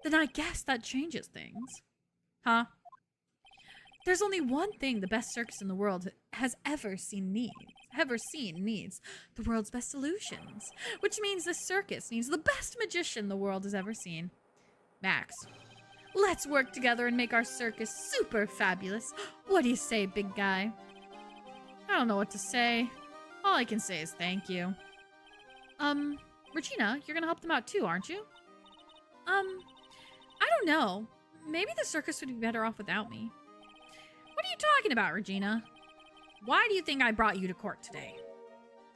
Then I guess that changes things. Huh? There's only one thing the best circus in the world has ever seen needs. The world's best illusions. Which means the circus needs the best magician the world has ever seen. Max, let's work together and make our circus super fabulous. What do you say, big guy? I don't know what to say. All I can say is thank you. Regina, you're gonna help them out too, aren't you? I don't know. Maybe the circus would be better off without me. What are you talking about, Regina? Why do you think I brought you to court today?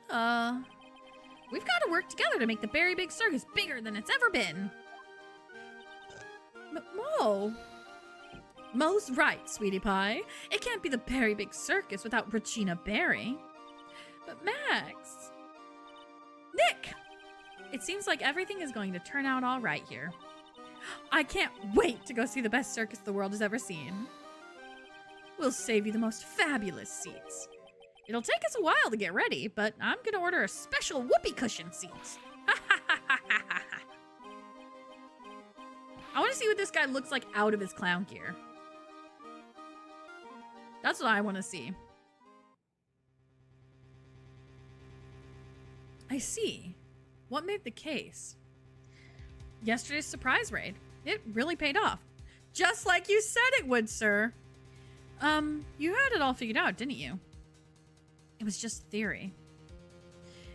We've got to work together to make the Berry Big Circus bigger than it's ever been. Mo's right, sweetie pie. It can't be the Berry Big Circus without Regina Berry. But Max... Nick! It seems like everything is going to turn out all right here. I can't wait to go see the best circus the world has ever seen. We'll save you the most fabulous seats. It'll take us a while to get ready, but I'm gonna order a special whoopee cushion seats. I want to see what this guy looks like out of his clown gear. That's what I want to see. I see. What made the case? Yesterday's surprise raid. It really paid off. Just like you said it would, sir. You had it all figured out, didn't you? It was just theory.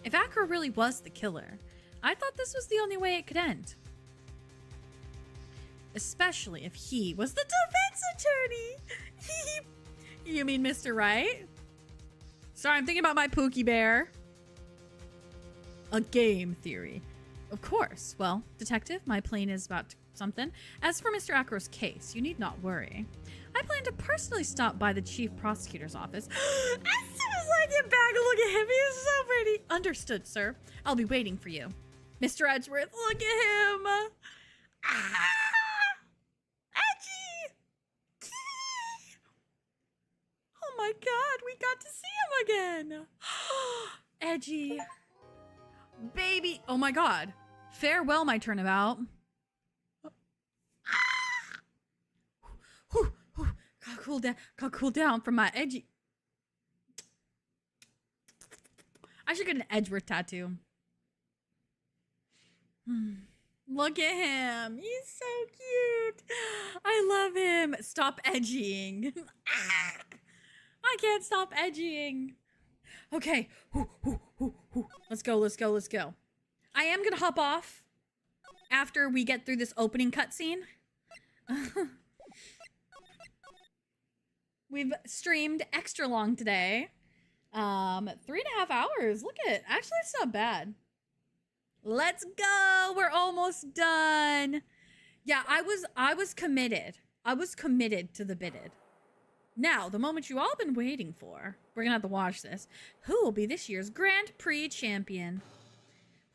If Acro really was the killer, I thought this was the only way it could end. especially if he was the defense attorney. You mean Mr. Right? Sorry, I'm thinking about my Pookie Bear. A game theory. Of course. Well, detective, my plane is about something. As for Mr. Acro's case, you need not worry. I plan to personally stop by the chief prosecutor's office. As soon as I get back, look at him. He is so pretty. Understood, sir. I'll be waiting for you. Mr. Edgeworth, look at him. Ah! Edgy! Oh my god, we got to see him again. Edgy. Baby. Oh my god. Farewell, my turnabout. Gotta cool down from my edgy. I should get an Edgeworth tattoo. Look at him. He's so cute. I love him. Stop edgying. I can't stop edgying. Okay. Let's go. I am gonna hop off after we get through this opening cutscene. We've streamed extra long today. 3.5 hours. Look at it. Actually, it's not bad. Let's go. We're almost done. Yeah, I was committed. I was committed to the bidded. Now, the moment you all been waiting for. We're gonna have to watch this. Who will be this year's Grand Prix champion?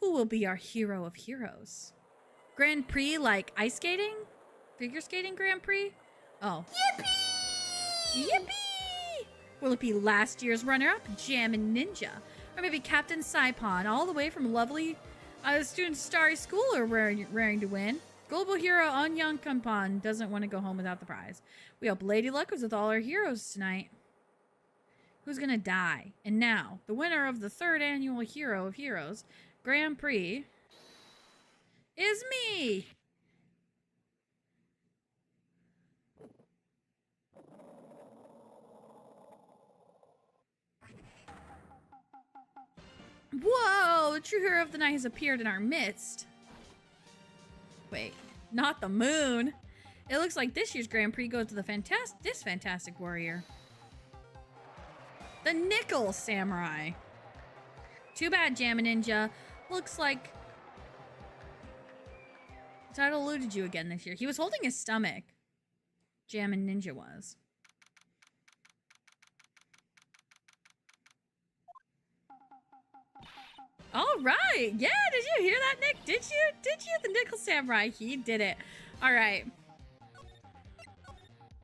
Who will be our hero of heroes? Grand Prix like ice skating? Figure skating Grand Prix? Oh. Yippee! Yippee! Will it be last year's runner-up, Jammin' Ninja? Or maybe Captain Saipon, all the way from lovely student Starry School are raring to win? Global hero Onyang Kampan doesn't want to go home without the prize. We hope Lady Luck was with all our heroes tonight. Who's gonna die? And now, the winner of the 3rd annual Hero of Heroes Grand Prix is me! Whoa! The true hero of the night has appeared in our midst. Wait, not the moon. It looks like this year's Grand Prix goes to the fantastic warrior. The Nickel Samurai. Too bad, Jammin' Ninja. Looks like the title eluded you again this year. He was holding his stomach. Jammin' Ninja was. All right. Yeah, did you hear that, Nick? Did you? The Nickel Samurai. He did it. All right.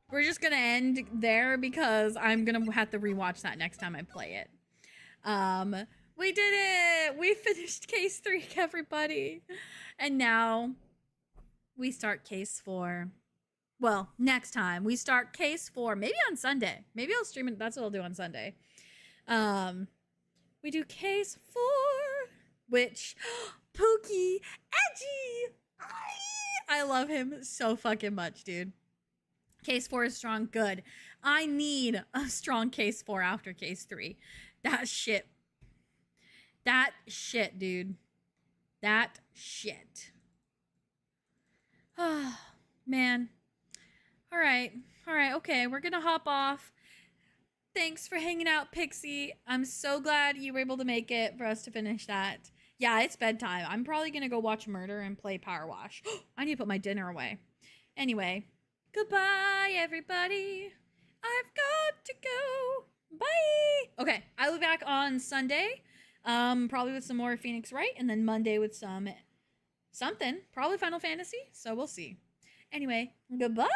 We're just going to end there because I'm going to have to rewatch that next time I play it. We did it. We finished case 3, everybody. And now we start case 4. Well, next time we start case 4, maybe on Sunday. Maybe I'll stream it. That's what I'll do on Sunday. We do case 4, which Pookie, edgy. I love him so fucking much, dude. Case 4 is strong. Good. I need a strong case 4 after case 3. That shit, dude. That shit. Oh, man. All right. Okay. We're going to hop off. Thanks for hanging out, Pixie. I'm so glad you were able to make it for us to finish that. Yeah, it's bedtime. I'm probably going to go watch Murder and play Power Wash. I need to put my dinner away. Anyway, goodbye, everybody. I've got to go. Bye. Okay, I'll be back on Sunday. Probably with some more Phoenix Wright, and then Monday with something. Probably Final Fantasy. So we'll see. Anyway, goodbye.